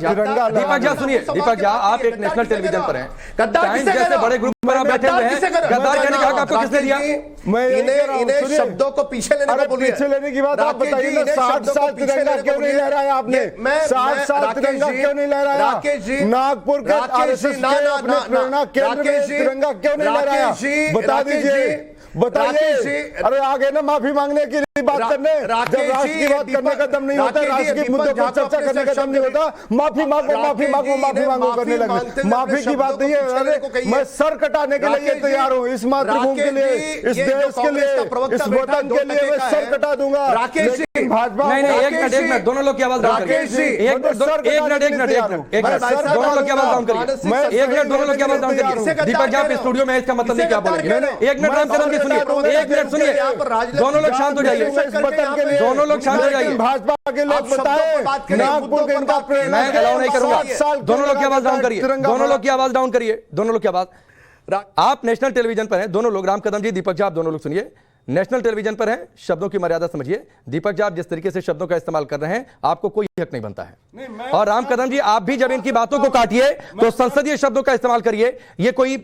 झा सुनिए, दीपक झा आप एक नेशनल टेलीविजन पर हैं, टाइम्स जैसे बड़े ग्रुप पर आप बैठे हुए हैं। गद्दार कहने कहा आपको किसने दिया? इन्हें शब्दों को पीछे लेने को बोलिए। पीछे लेने की बात आप बताइए ना, 60 साल तिरंगा क्यों नहीं लहराया आपने? 60 साल तिरंगा क्यों नहीं लहराया? नागपुर के आरएसएस के अपने प्रेरणा केंद्र में तिरंगा क्यों नहीं लहराया? बता दीजिए, बताइए। अरे आ गए ना माफी मांगने के लिए। बात करने, जब राष्ट्र की बात करने का दम नहीं होता, राष्ट्र के मुद्दों पर चर्चा करने का दम नहीं होता, माफी मांगो करने लगे। माफी की बात नहीं है, मैं सर कटाने के लिए तैयार हूँ, इस मातृभूमि के लिए, इस देश के लिए, इस वतन के लिए मैं सर कटा दूंगा। राकेश जी, भाजपा नहीं, एक मिनट, दोनों लोग की आवाज डाउन करिए। एक मिनट, दोनों लोग की आवाज डाउन करिए। एक मिनट, दोनों लोग की आवाज डाउन करिए। दीपक जी, आप स्टूडियो में इसका मतलब नहीं क्या बोलेंगे? एक मिनट राम कदम जी सुनिए, एक मिनट सुनिए, दोनों लोग शांत हो जाइए, दोनों लोग शांत हो जाइए। भाजपा के लोग बताएं, नागपुर के इनका प्रेरणा मैं अलाउ नहीं करूंगा। दोनों लोग की आवाज डाउन करिए, दोनों लोग की आवाज डाउन करिए, दोनों लोग की आवाज। आप नेशनल टेलीविजन पर हैं, दोनों लोग, राम कदम जी, दीपक जी, आप दोनों लोग सुनिए, नेशनल टेलीविजन पर हैं, शब्दों की मर्यादा समझिए। दीपक जी, आप जिस तरीके से शब्दों का इस्तेमाल कर रहे हैं, आपको कोई हक नहीं बनता है। और राम कदम जी, आप भी जब इनकी बातों को काटिए तो संसदीय शब्दों का इस्तेमाल करिए। ये कोई,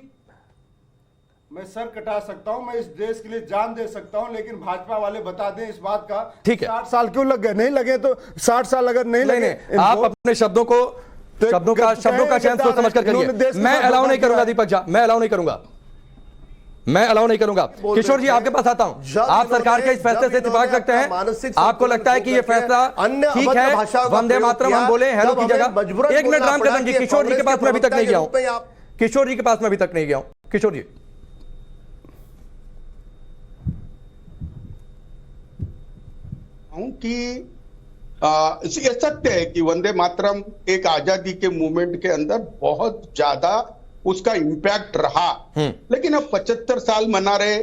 मैं सर कटा सकता हूं, मैं इस देश के लिए जान दे सकता हूं, लेकिन भाजपा वाले बता दें इस बात का, ठीक है, 60 साल क्यों लग गए? नहीं लगे तो 60 साल अगर नहीं लगे, आप अपने शब्दों का चयन सोच समझ कर करिए। मैं अलाउ नहीं करूंगा दीपक जी, मैं अलाउ नहीं करूंगा, मैं अलाउ नहीं करूंगा। किशोर जी, आपके पास आता हूं। आप सरकार के इस फैसले से इत्तेफाक रखते हैं? आपको लगता है कि यह फैसला ठीक है? वंदे मातरम हम बोले हेलो की जगह। एक मिनट राम कदम जी, किशोर जी के पास मैं अभी तक नहीं गया हूं, किशोर जी के पास मैं अभी तक नहीं गया हूं। किशोर जी, कि ये सत्य है कि वंदे मातरम एक आजादी के मूवमेंट के अंदर बहुत ज्यादा उसका इम्पैक्ट रहा, लेकिन अब 75 साल मना रहे,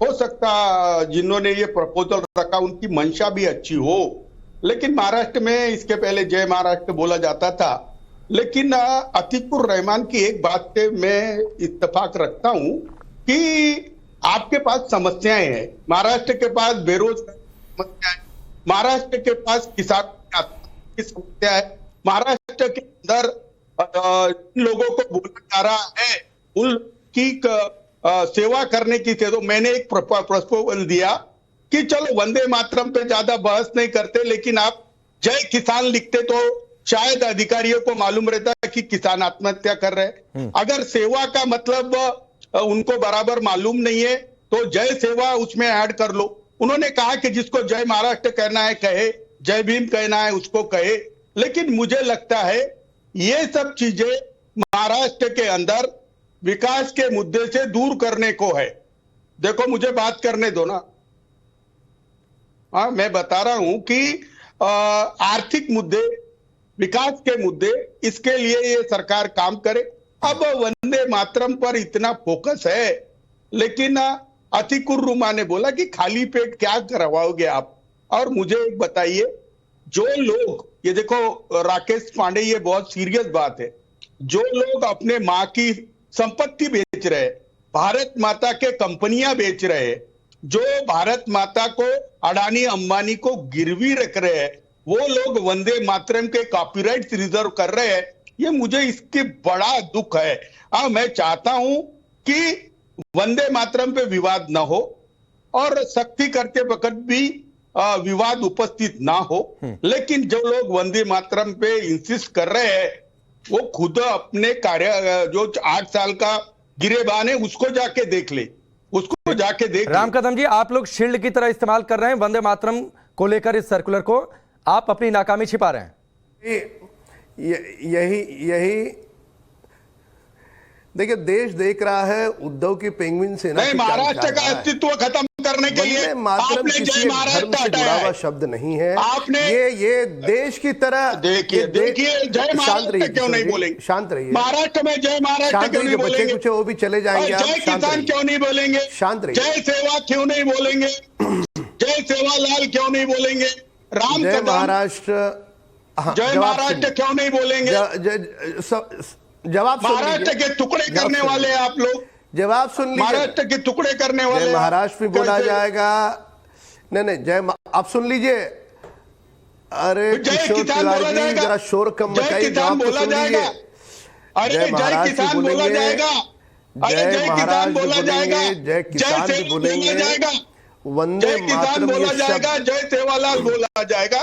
हो सकता जिन्होंने ये प्रपोजल रखा उनकी मंशा भी अच्छी हो, लेकिन महाराष्ट्र में इसके पहले जय महाराष्ट्र बोला जाता था। लेकिन अतीकुर रहमान की एक बात पे मैं इत्तेफाक रखता हूं कि आपके पास समस्याएं हैं, महाराष्ट्र के पास बेरोजगारी समस्या है, महाराष्ट्र के पास किसान की समस्या है, महाराष्ट्र के अंदर लोगों को बोला जा रहा है उनकी सेवा करने की। तो मैंने एक प्रपोजल दिया कि चलो वंदे मातरम पे ज्यादा बहस नहीं करते, लेकिन आप जय किसान लिखते तो शायद अधिकारियों को मालूम रहता कि किसान आत्महत्या कर रहे हैं। अगर सेवा का मतलब उनको बराबर मालूम नहीं है तो जय सेवा उसमें ऐड कर लो। उन्होंने कहा कि जिसको जय महाराष्ट्र कहना है कहे, जय भीम कहना है उसको कहे, लेकिन मुझे लगता है ये सब चीजें महाराष्ट्र के अंदर विकास के मुद्दे से दूर करने को है। देखो मुझे बात करने दो ना, हाँ मैं बता रहा हूं कि आर्थिक मुद्दे, विकास के मुद्दे, इसके लिए ये सरकार काम करे। अब वंदे मातरम पर इतना फोकस है, लेकिन अतीकुर रहमान ने बोला कि खाली पेट क्या करवाओगे आप। और मुझे एक बताइए, जो लोग, ये देखो राकेश पांडे, ये बहुत सीरियस बात है, जो लोग अपने माँ की संपत्ति बेच रहे, भारत माता के कंपनियां बेच रहे, जो भारत माता को, अडानी अंबानी को गिरवी रख रहे हैं, वो लोग वंदे मातरम के कॉपीराइट रिजर्व कर रहे हैं, ये मुझे इसकी बड़ा दुख है। मैं चाहता हूं कि वंदे मातरम पे विवाद ना हो और सख्ती करते वक्त भी विवाद उपस्थित ना हो, लेकिन जो लोग वंदे मातरम पे इंसिस्ट कर रहे हैं वो खुद अपने कार्य, जो 8 साल का गिरेबान है उसको जाके देख ले, उसको जाके देख। राम कदम जी, आप लोग शील्ड की तरह इस्तेमाल कर रहे हैं वंदे मातरम को लेकर इस सर्कुलर को, आप अपनी नाकामी छिपा रहे हैं। यही देखिए, देश देख रहा है उद्धव की पेंगुइन सेना नहीं, महाराष्ट्र का अस्तित्व खत्म करने के लिए मातरम किसी एक धर्म से जुड़ा हुआ शब्द नहीं है। आपने ये देश की तरह देखिए जय महाराष्ट्र क्यों नहीं बोलेंगे? शांत रहिए। महाराष्ट्र में जय महाराष्ट्र क्यों नहीं बोलेंगे? बच्चे वो भी चले जाएंगे। जय किसान क्यों नहीं बोलेंगे? शांत रहिए। जय सेवा क्यों नहीं बोलेंगे? जय सेवालाल क्यों नहीं बोलेंगे? राम जय महाराष्ट्र, जय महाराष्ट्र क्यों नहीं बोलेंगे? जवाब, महाराष्ट्र के टुकड़े करने वाले आप लोग, जवाब सुन लीजिए। महाराष्ट्र के टुकड़े करने वाले महाराष्ट्र में बोला जाएगा। नहीं जय, आप सुन लीजिए। अरे किशोर तिवारी जी, जरा शोर कम मचाइए, जवाब तो सुन लीजिए। अरे जय किसान बोला जाएगा, जय महाराज बोलेंगे, जय किसान बोलेंगे, वंदे मातरम बोला जाएगा, जय सेवालाल बोला जाएगा।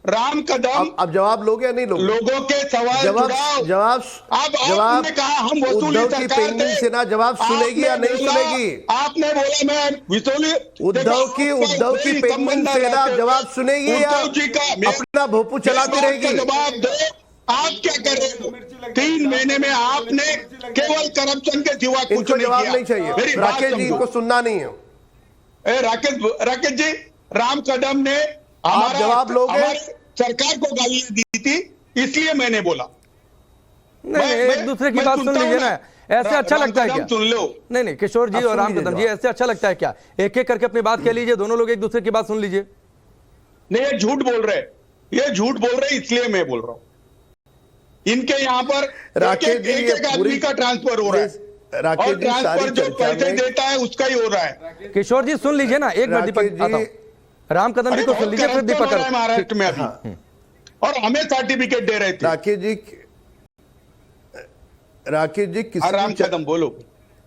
राम कदम अब जवाब लोगे या नहीं लोगे? लोगों के सवाल जवाब जवाब आपने कहा हम वसूली उद्धव की सरकार पेंगुइन थे। सेना जवाब सुनेगी या नहीं सुनेगी? आपने बोला मैं वसूली उद्धव की पेंगुइन सेना जवाब सुनेगी या उद्धव जी का अपना भोपू चलाती रहेगी? जवाब दो। आप क्या कर रहे हो? 3 महीने में आपने केवल करप्शन के सिवा कुछ इनको नहीं जवाब किया। नहीं चाहिए, मेरी बात राकेश जी समझो। इनको सुनना नहीं है। राकेश जी, राम कदम ने हमारा जवाब लोगे? हमारी सरकार को गालियां दी थी, इसलिए मैंने बोला। नहीं, एक दूसरे की बात सुन लीजिए ना, ऐसे अच्छा लगता है क्या? सुन लो। नहीं, किशोर जी और राम कदम जी, ऐसे अच्छा लगता है क्या? एक एक करके अपनी बात कह लीजिए, दोनों लोग एक दूसरे की बात सुन लीजिए। नहीं, ये झूठ बोल रहे, इसलिए मैं बोल रहा हूं। इनके यहाँ पर एक आदमी का ट्रांसफर हो रहा है, और ट्रांसफर जो पैसे देता है उसका ही हो रहा है। किशोर जी सुन लीजिए ना, एक बार दीपक आता हूं। राम कदम जी को सुन लीजिए, फिर दीपक। महाराष्ट्र में अभी और हमें सर्टिफिकेट दे रहे थे। राकेश जी राम कदम बोलो,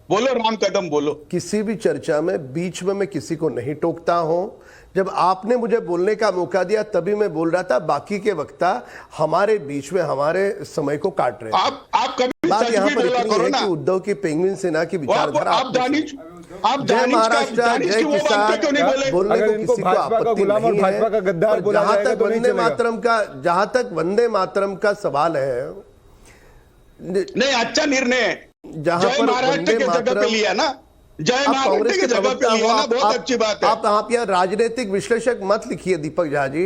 राम कदम बोलो। किसी भी चर्चा में बीच में मैं किसी को नहीं टोकता हूं। जब आपने मुझे बोलने का मौका दिया तभी मैं बोल रहा था, बाकी के वक्ता हमारे बीच में हमारे समय को काट रहे हैं। आप कभी बात सच यहाँ भी पर बोला इतनी करो है ना। कि उद्धव की पेंगुइन सेना की विचारधारा आप जय महाराष्ट्र, जय किसान बोलने को किसी को आपत्ति नहीं है। जहां तक वंदे मातरम का सवाल है, नहीं अच्छा निर्णय है। जहां पर महाराष्ट्र के जगह पे लिया ना, जय महाराष्ट्र के जगह पे लिया ना, बहुत अच्छी बात है। आप यहाँ राजनीतिक विश्लेषक मत लिखिए दीपक झा जी।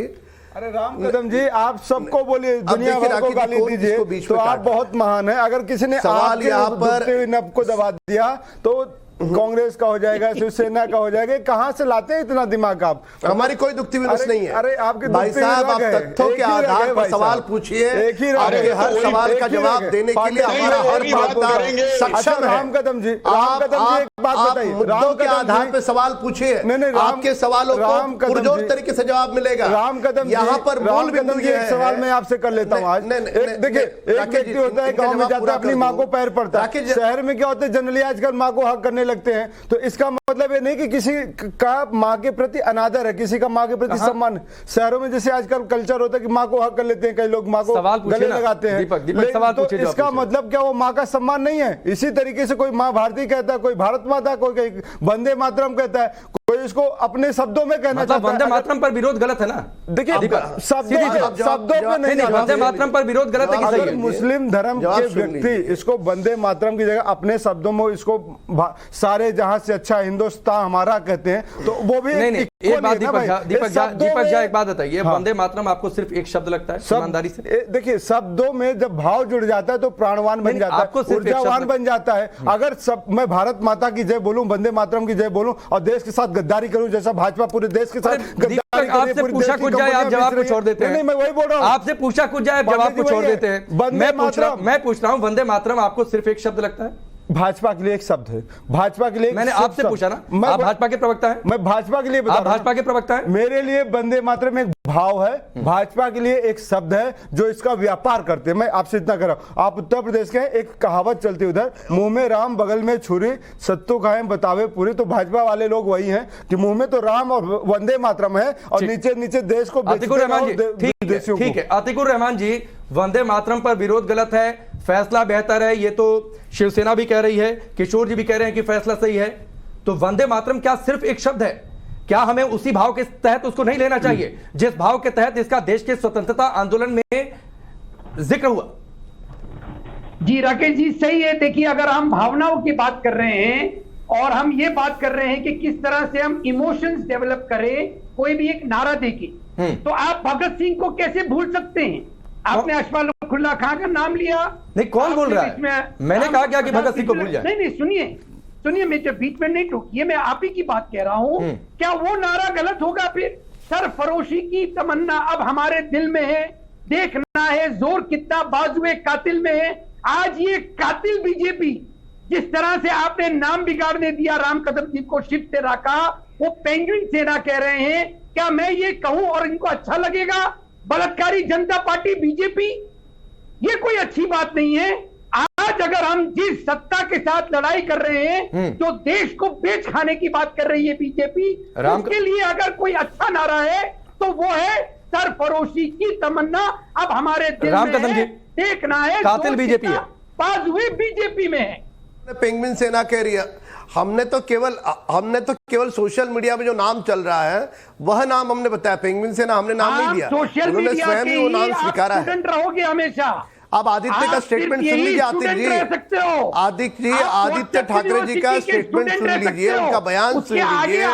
अरे राम कदम जी, आप सबको बोलिए, दुनिया भर को गाली दीजिए तो आप बहुत महान है। अगर किसी ने सवाल यहाँ पर नब को दबा दिया तो कांग्रेस का हो जाएगा, शिवसेना का हो जाएगा। कहां से लाते हैं इतना दिमाग आप? हमारी कोई दुखती विवश नहीं है। अरे आपके भाई साहब, आप तथ्यों के आधार पर सवाल पूछिए, आपके हर सवाल का जवाब देने के लिए हमारा हर बातदार सक्षम है। राम कदम जी, एक बात बताइए, मुद्दों के आधार पर सवाल पूछिए, आपके सवालों को पुरजोर तरीके से जवाब मिलेगा। राम कदम यहाँ पर मूल बिंदु ये है। सवाल मैं आपसे कर लेता हूँ आज। देखिए, एक व्यक्ति होता है गाँव में जाता है, अपनी माँ को पैर पड़ता है। शहर में क्या होता है, जनरली आजकल माँ को हक करने लगते हैं। तो इसका मतलब ये नहीं कि किसी का माँ के प्रति अनादर है, किसी का माँ के प्रति सम्मान। शहरों में जैसे आजकल कल्चर होता है कि माँ को हक कर लेते हैं, कई लोग माँ को गले लगाते हैं। दीपक सवाल तो इसका मतलब क्या वो माँ का सम्मान नहीं है? इसी तरीके से कोई माँ भारती कहता है, कोई भारत माता, कोई वंदे मातरम कहता है, कोई इसको अपने शब्दों में कहना चाहता है। वंदे मातरम पर विरोध गलत है ना? देखिए, शब्दों पे नहीं, वंदे मातरम पर विरोध गलत है कि सही है? मुस्लिम धर्म के व्यक्ति इसको वंदे मातरम की जगह अपने शब्दों में इसको सारे जहां से अच्छा हिंदुस्तान हमारा कहते हैं, तो वो भी नहीं। एक बात दीपक झा एक बात बताइए, वंदे मातरम आपको सिर्फ एक शब्द लगता है ईमानदारी से? देखिए, शब्दों में जब भाव जुड़ जाता है तो प्राणवान बन जाता है, ऊर्जावान बन जाता है। अगर मैं भारत माता की जय बोलूं, वंदे मातरम की जय बोलूं और देश के साथ गद्दारी करूं, जैसा भाजपा पूरे देश के साथ गद्दारी आपसे पूछा कुछ जाए आप जवाब को छोड़ देते हैं। नहीं, मैं वही बोल रहा हूं। आपसे पूछा कुछ जाए जवाब को छोड़ देते हैं। मैं पूछ रहा हूं, वंदे मातरम आपको सिर्फ एक शब्द लगता है? भाजपा के लिए एक शब्द है, भाजपा के लिए। मैंने आपसे पूछा ना, आप भाजपा के प्रवक्ता हैं? मैं भाजपा के लिए बता रहा हूं। भाजपा के प्रवक्ता हैं? मेरे लिए वंदे मातरम एक भाव है, भाजपा के लिए एक शब्द है जो इसका व्यापार करते हैं। मैं आपसे इतना कर रहा हूं, आप उत्तर प्रदेश के, एक कहावत चलती उधर, मुंह में राम बगल में छुरी, सत्तू कायम बतावे पूरी। तो भाजपा वाले लोग वही हैं कि मुंह में तो राम और वंदे मातरम है और नीचे नीचे देश को अतीकुर रहमान जी, ठीक है अतीकुर रहमान जी, वंदे मातरम पर विरोध गलत है, फैसला बेहतर है, ये तो शिवसेना भी कह रही है, किशोर जी भी कह रहे हैं कि फैसला सही है। तो वंदे मातरम क्या सिर्फ एक शब्द है? क्या हमें उसी भाव के तहत उसको नहीं लेना चाहिए जिस भाव के तहत इसका देश के स्वतंत्रता आंदोलन में जिक्र हुआ? जी राकेश जी, सही है। देखिए, अगर हम भावनाओं की बात कर रहे हैं और हम ये बात कर रहे हैं कि किस तरह से हम इमोशंस डेवलप करें, कोई भी एक नारा देके, तो आप भगत सिंह को कैसे भूल सकते हैं? आपने अशफाकुल्लाह खां का नाम लिया। नहीं, कौन बोल रहा है? मैंने कहा क्या कि भगत सिंह को भूल जाए? नहीं, सुनिए, मैं जब बीच में नहीं टोकिए, मैं आप ही की बात कह रहा हूं। क्या वो नारा गलत होगा? फिर सरफरोशी की तमन्ना अब हमारे दिल में है, देखना है जोर कितना बाजुए कातिल में है। आज ये कातिल बीजेपी, जिस तरह से आपने नाम बिगाड़ने दिया, राम कदम जी को शिव सेना का, वो पेंगुइन सेना कह रहे हैं। क्या मैं ये कहूं और इनको अच्छा लगेगा? बलात्कारी जनता पार्टी बीजेपी, ये कोई अच्छी बात नहीं है। आज अगर हम जिस सत्ता के साथ लड़ाई कर रहे हैं, जो देश को बेच खाने की बात कर रही है बीजेपी, उसके लिए अगर कोई अच्छा नारा है तो वो है सरफरोशी की तमन्ना अब हमारे दिल राम में कदम है। जी, देखना है कातिल बीजेपी है। बाज हुए बीजेपी में है। पेंगुइन सेना कह रही है, हमने तो केवल सोशल मीडिया में जो नाम चल रहा है वह नाम हमने बताया, पेंगुइन सेना हमने नाम नहीं दिया, सोशल उन्होंने मीडिया स्वयं ही वो नाम स्वीकारा है। स्टूडेंट रहोगे हमेशा। आप आदित्य का स्टेटमेंट सुन लीजिए, आदित्य ठाकरे जी का स्टेटमेंट सुन लीजिए, उनका बयान सुन लीजिए।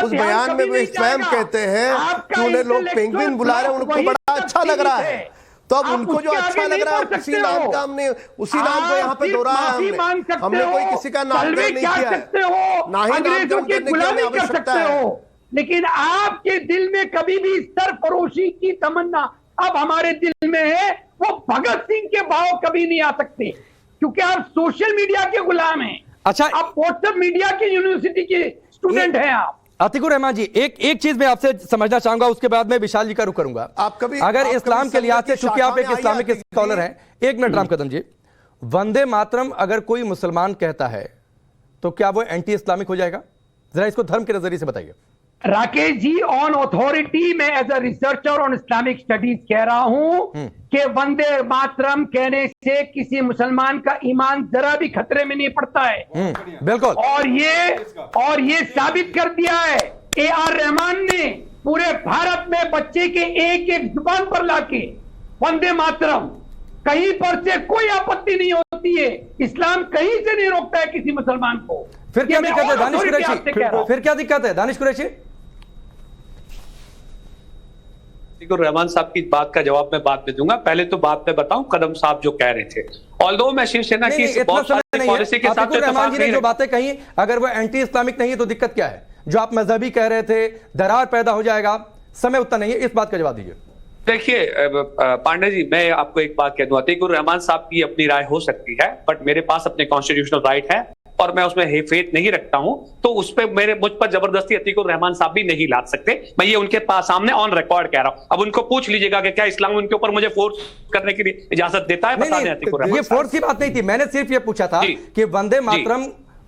उस बयान में वे स्वयं कहते हैं कि उन्हें लोग पेंगुइन बुला रहे हैं, उनको बड़ा अच्छा लग रहा है। तो अब उनको जो अच्छा लग रहा है उसी नाम का हमने उसी नाम को यहाँ पे दोहराया है। हमने कोई किसी का नामकरण नहीं किया है, ना ही नामकरण करने की हमें आवश्यकता है। लेकिन आपके दिल में कभी भी सरफरोशी की तमन्ना अब हमारे दिल में है, वो भगत सिंह के भाव कभी नहीं आ सकते, क्योंकि आप सोशल मीडिया के गुलाम हैं। अच्छा, आप व्हाट्सएप मीडिया की यूनिवर्सिटी के स्टूडेंट हैं। आप अतीकुर रहमान जी, एक चीज मैं आपसे समझना चाहूंगा, उसके बाद मैं विशाल जी का रुख करूंगा। अगर इस्लाम के लिहाज से, चूंकि आप एक इस्लामिक स्कॉलर हैं, एक मिनट राम कदम जी, वंदे मातरम अगर कोई मुसलमान कहता है तो क्या वो एंटी इस्लामिक हो जाएगा? जरा इसको धर्म के नजरिए से बताइए। राकेश जी, ऑन अथॉरिटी में as a researcher on Islamic studies कह रहा हूं कि वंदे मातरम कहने से किसी मुसलमान का ईमान जरा भी खतरे में नहीं पड़ता है। बिल्कुल। और ये साबित कर दिया है AR रहमान ने, पूरे भारत में बच्चे के एक एक जुबान पर लाके वंदे मातरम, कहीं पर से कोई आपत्ति नहीं होती है। इस्लाम कहीं से नहीं रोकता है किसी मुसलमान को। फिर क्या दिक्कत है दानिश कुरैशी? फिर क्या दिक्कत है दानिश कुरैशी? रहमान साहब की बात का जवाब मैं बाद में दूंगा, पहले तो बात में बताऊं कदम साहब जो कह रहे थे। ऑल्दो मैं शिवसेना की बहुत सारी पॉलिसी के साथ रहमान जी ने जो बातें कही, अगर वो एंटी इस्लामिक नहीं है तो दिक्कत क्या है? जो आप मजहबी कह रहे थे, दरार पैदा हो जाएगा, समय उतना नहीं है, इस बात का जवाब दीजिए। देखिए पांडे जी, मैं आपको एक बात कह दूं, अतीकुर रहमान साहब की अपनी राय हो सकती है, बट मेरे पास अपने कॉन्स्टिट्यूशनल राइट है और मैं उसमें हेफेट नहीं रखता हूं, तो उस पर मुझ पर जबरदस्ती अतीकुर रहमान साहब भी नहीं लाद सकते। मैं ये उनके पास सामने ऑन रिकॉर्ड कह रहा हूं। अब उनको पूछ लीजिएगा कि क्या इस्लाम उनके ऊपर मुझे फोर्स करने की इजाजत देता है? बता दें अतीकुर रहमान। ये फोर्स की बात नहीं थी, मैंने सिर्फ ये पूछा था कि वंदे मातरम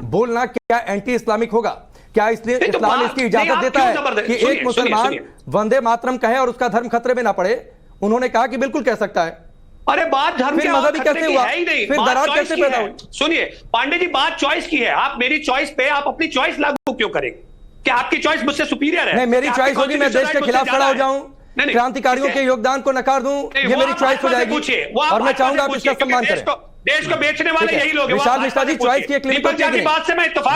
बोलना क्या एंटी इस्लामिक होगा? क्या इसलिए इस्लाम इसकी इजाजत देता है कि एक मुसलमान वंदे मातरम कहे और उसका धर्म खतरे में ना पड़े? उन्होंने कहा कि बिल्कुल कह सकता है। अरे बात धर्म के मजहबी कैसे हुआ? है ही नहीं, फिर दरार कैसे पैदा हुई? सुनिए पांडे जी, बात चॉइस की है। आप मेरी चॉइस पे आप अपनी चॉइस लागू क्यों करेंगे? क्या आपकी चॉइस मुझसे सुपीरियर है? नहीं, मेरी चॉइस होगी मैं देश के खिलाफ खड़ा हो जाऊं, क्रांतिकारियों के योगदान को नकार दूं, ये मेरी चॉइस हो जाएगी और मैं चाहूंगा आप इसका सम्मान करें। देश को बेचने वाले यही लोग हैं। विशाल मिश्रा जी, चॉइस की एक लिमिट होती है कि नहीं?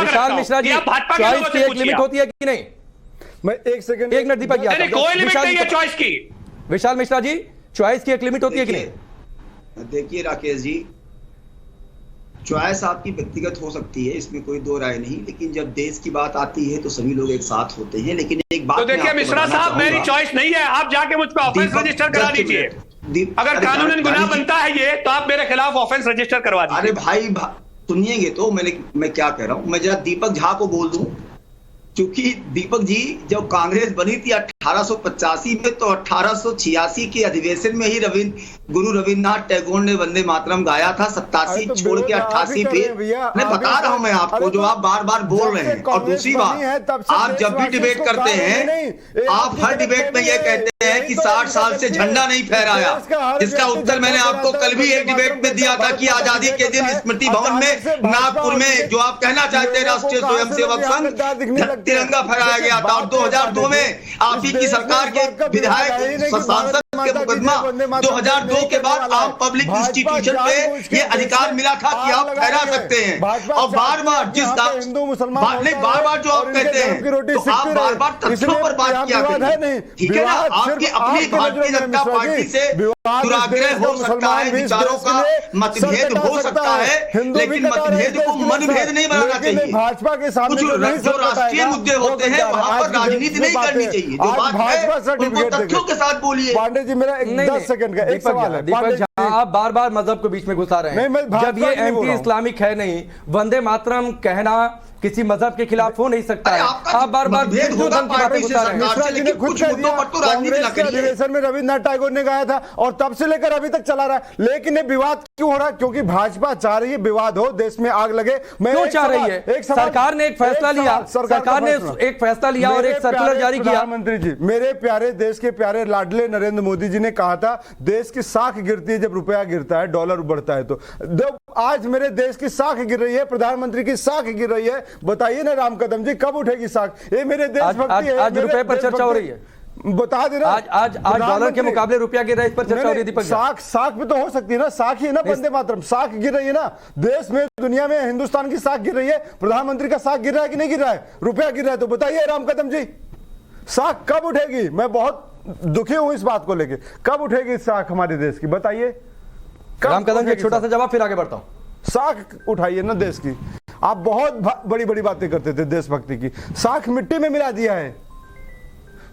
विशाल मिश्रा जी, चॉइस की एक लिमिट होती है कि नहीं? मैं एक सेकंड, एक मिनट दीपक जी, कोई लिमिट नहीं है चॉइस की। विशाल मिश्रा जी, चॉइस की एक लिमिट होती है कि नहीं? देखिए राकेश जी, चॉइस आपकी व्यक्तिगत हो सकती है, इसमें कोई दो राय नहीं, लेकिन जब देश की बात आती है तो सभी लोग एक साथ होते हैं। लेकिन एक बात तो देखिए मिश्रा साहब, मेरी चॉइस नहीं है, आप जाके मुझ पर ऑफेंस रजिस्टर करा दीजिए। अगर कानूनन गुनाह बनता है ये, तो आप मेरे खिलाफ ऑफेंस रजिस्टर करवा दीजिए। अरे भाई सुनिएंगे तो मैं क्या कह रहा हूं, मैं जरा दीपक झा को बोल दूं, क्योंकि दीपक जी जब कांग्रेस बनी थी 1885 में, तो 1886 के अधिवेशन में ही गुरु रविन्द्रनाथ टैगोर ने वंदे मातरम गाया था। 87 छोड़ के 88 पे मैं बता रहा हूं मैं आपको, जो आप बार बार बोल रहे हैं। और दूसरी बात, आप जब भी डिबेट करते हैं, आप हर डिबेट में ये कहते हैं कि 60 साल से झंडा नहीं फहराया, जिसका उत्तर मैंने आपको कल भी एक डिबेट में दिया था कि आजादी के दिन स्मृति भवन में नागपुर में, जो आप कहना चाहते हैं राष्ट्रीय स्वयंसेवक संघ, तिरंगा फहराया गया था। और 2002 में आप ही की सरकार के विधायक सांसद के मुकदमा 2002 के बाद आप पब्लिक इंस्टीट्यूशन पे ये अधिकार मिला था कि आप फहरा सकते हैं। और बार बार हिंदू मुसलमान नहीं, बार बार जो आप कहते हैं, तो आप बार बार तथ्यों पर बात किया करें, ठीक है ना? आपकी अपनी भारतीय जनता पार्टी से दुराग्रह हो सकता है, विचारों का मतभेद हो सकता है, लेकिन मतभेद को मनभेद नहीं बनाना चाहिए। भाजपा के सामने जो राष्ट्रीय मुद्दे होते हैं वहां पर राजनीति नहीं करनी चाहिए। जो बात है उनको तथ्यों के साथ बोलिए। पांडे जी, मेरा 10 सेकंड का एक सवाल है। दीपक झा, आप बार बार मजहब को बीच में घुसा रहे हैं। जब ये एंटी इस्लामिक है नहीं, वंदे मातरम कहना किसी मजहब के खिलाफ हो नहीं सकता है। आप बार बार अधिवेशन में रविन्द्रनाथ टैगोर ने गाया था और तब से लेकर अभी तक चला रहा है। लेकिन ये विवाद क्यों हो रहा है? क्योंकि भाजपा चाह रही है विवाद हो, देश में आग लगे। क्यों चाह रही है? सरकार ने एक फैसला लिया, सरकार ने एक फैसला लिया और एक सर्कुलर जारी किया। प्रधानमंत्री जी, मेरे प्यारे देश के प्यारे लाडले नरेंद्र मोदी जी ने कहा था देश की साख गिरती है जब रुपया गिरता है, डॉलर बढ़ता है। तो आज मेरे देश की साख गिर रही है, प्रधानमंत्री की साख गिर रही है। बताइए ना राम कदम जी, कब उठेगी साख? ये मेरे देशभक्ति है। आज रुपए पर चर्चा हो रही है, बता देना। आज डॉलर के मुकाबले रुपया गिर रहा है, इस पर चर्चा हो रही थी। साख पे तो हो सकती है ना, साख ही है ना, वंदे मातरम साख गिर रही है ना। देश में, दुनिया में हिंदुस्तान की साख गिर रही है, प्रधानमंत्री का साख गिर रहा है कि नहीं गिर रहा है? रुपया गिर रहा है। तो बताइए राम कदम जी, साख कब उठेगी? मैं बहुत दुखी हूं इस बात को लेकर। कब उठेगी साख हमारे देश की? बताइए। राम कदम जी, छोटा सा जवाब, फिर आगे बढ़ता हूं। साख उठाइए ना देश की। आप बहुत बड़ी बड़ी बातें करते थे देशभक्ति की, साख मिट्टी में मिला दिया है।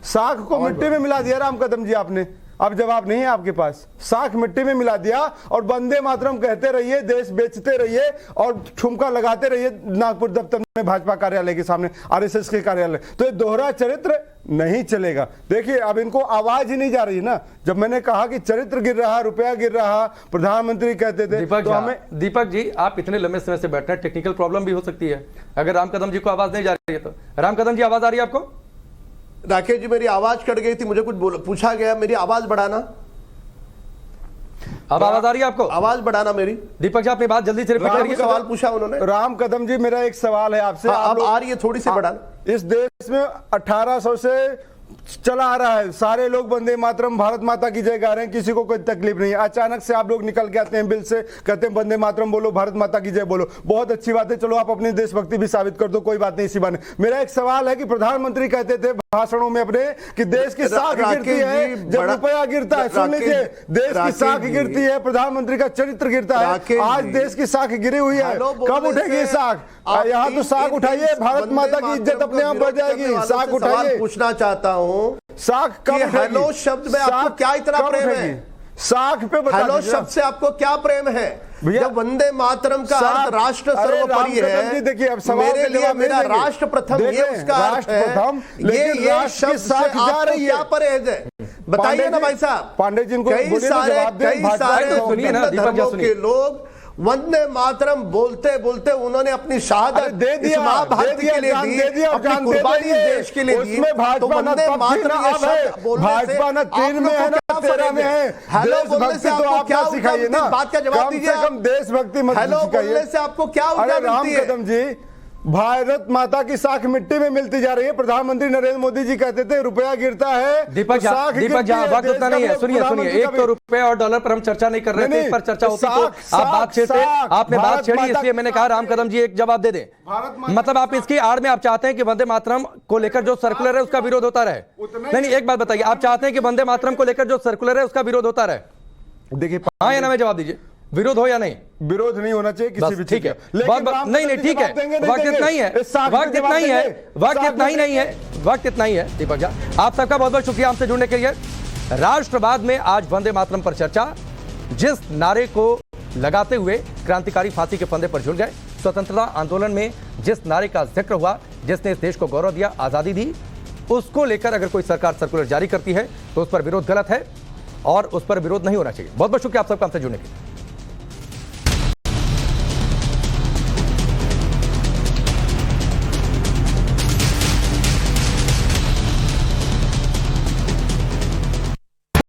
साख को मिट्टी में मिला दिया राम कदम जी आपने। अब जवाब नहीं है आपके पास। साख मिट्टी में मिला दिया और वंदे मातरम कहते रहिए, देश बेचते रहिए और ठुमका लगाते रहिए नागपुर दफ्तर में, भाजपा कार्यालय के सामने, आरएसएस के कार्यालय। तो ये दोहरा चरित्र नहीं चलेगा। देखिए अब इनको आवाज ही नहीं जा रही ना। जब मैंने कहा कि चरित्र गिर रहा, रुपया गिर रहा, प्रधानमंत्री कहते थे तो हमें। दीपक जी, आप इतने लंबे समय से बैठ रहे हैं, टेक्निकल प्रॉब्लम भी हो सकती है अगर राम कदम जी को आवाज नहीं जा रही है तो। राम कदम जी, आवाज आ रही है आपको? राकेश जी, मेरी आवाज कट गई थी, मुझे कुछ पूछा गया, मेरी आवाज बढ़ाना। अब आवाज आ रही है आपको? आवाज बढ़ाना मेरी। दीपक जी, अपनी बात जल्दी से रिपीट करिए। सवाल पूछा उन्होंने। राम कदम जी, मेरा एक सवाल है आपसे। अब आ रही है, थोड़ी सी बढ़ाना। इस देश में 1800 से चला आ रहा है, सारे लोग वंदे मातरम, भारत माता की जय गा रहे हैं, किसी को कोई तकलीफ नहीं है। अचानक से आप लोग निकल के आते हैं बिल से, कहते हैं वंदे मातरम बोलो, भारत माता की जय बोलो। बहुत अच्छी बात है, चलो आप अपनी देशभक्ति भी साबित कर दो, कोई बात नहीं इसी बहाने। मेरा एक सवाल है कि प्रधानमंत्री कहते थे भाषणों में अपने कि देश की साख गिरती है जब रुपया गिरता है। सुन लीजिए, देश की साख गिरती है, प्रधानमंत्री का चरित्र गिरता है। आज देश की साख गिरी हुई है, कब उठेगी साख? यहाँ तो साख उठाइए, भारत माता की इज्जत अपने आप बढ़ जाएगी। साख उठाइए। पूछना चाहता हूँ, साख कब? हेलो शब्द में आपको क्या इतना प्रेम है? साख पे बता हेलो शब्द से आपको क्या प्रेम है? जब वंदे मातरम का अर्थ राष्ट्र सर्वोपरि है, देखिए अब मेरे लिए मेरा राष्ट्र प्रथम, ये उसका अर्थ है। ये शब्द से आपको क्या परहेज है? बताइए ना भाई साहब। पांडे जी को कई सारे धर्मों के लोग वंदे मातरम बोलते बोलते उन्होंने अपनी शहादत दे दिया, भारत के लिए दी, अपनी कुर्बानी देश के लिए दी। तो वंदे मातरम ये शब्द बोलने से तीन में है ना, 13 में है। हेलो बोलने से आपको क्या सिखाइए ना, बात का जवाब दीजिए। कम देशभक्ति मत हेलो बोलने से आपको क्या ऊर्जा मिलती है? राम कदम जी, भारत माता की साख मिट्टी में मिलती जा रही है। प्रधानमंत्री नरेंद्र मोदी जी कहते थे रुपया गिरता है। दीपक जी, वक्त उतना नहीं है। सुनिए, एक तो रुपए और डॉलर पर हम चर्चा नहीं कर रहे थे, इस पर चर्चा होती तो आप बात छेड़ते। आपने बात छेड़ी, इसलिए मैंने कहा राम कदम जी एक जवाब दे दें। मतलब आप इसकी आड़ में आप चाहते हैं कि वंदे मातरम को लेकर जो सर्कुलर है उसका विरोध होता रहे? नहीं, एक बात बताइए, आप चाहते हैं कि वंदे मातरम को लेकर जो सर्कुलर है उसका विरोध होता रहे? देखिए, हाँ या ना में जवाब दीजिए, विरोध हो या नहीं? विरोध नहीं होना चाहिए किसी भी। ठीक है, नहीं ठीक है, वक्त इतना ही है, वक्त इतना ही है, वक्त इतना ही नहीं है, वक्त इतना ही है। दीपक जी, आप सबका बहुत बहुत शुक्रिया हमसे जुड़ने के लिए। राष्ट्रवाद में आज वंदे मातरम पर चर्चा, जिस नारे को लगाते हुए क्रांतिकारी फांसी के फंदे पर झूल गए, स्वतंत्रता आंदोलन में जिस नारे का जिक्र हुआ, जिसने इस देश को गौरव दिया, आजादी दी, उसको लेकर अगर कोई सरकार सर्कुलर जारी करती है तो उस पर विरोध गलत है और उस पर विरोध नहीं होना चाहिए। बहुत बहुत शुक्रिया आप सबका हमसे जुड़ने के लिए।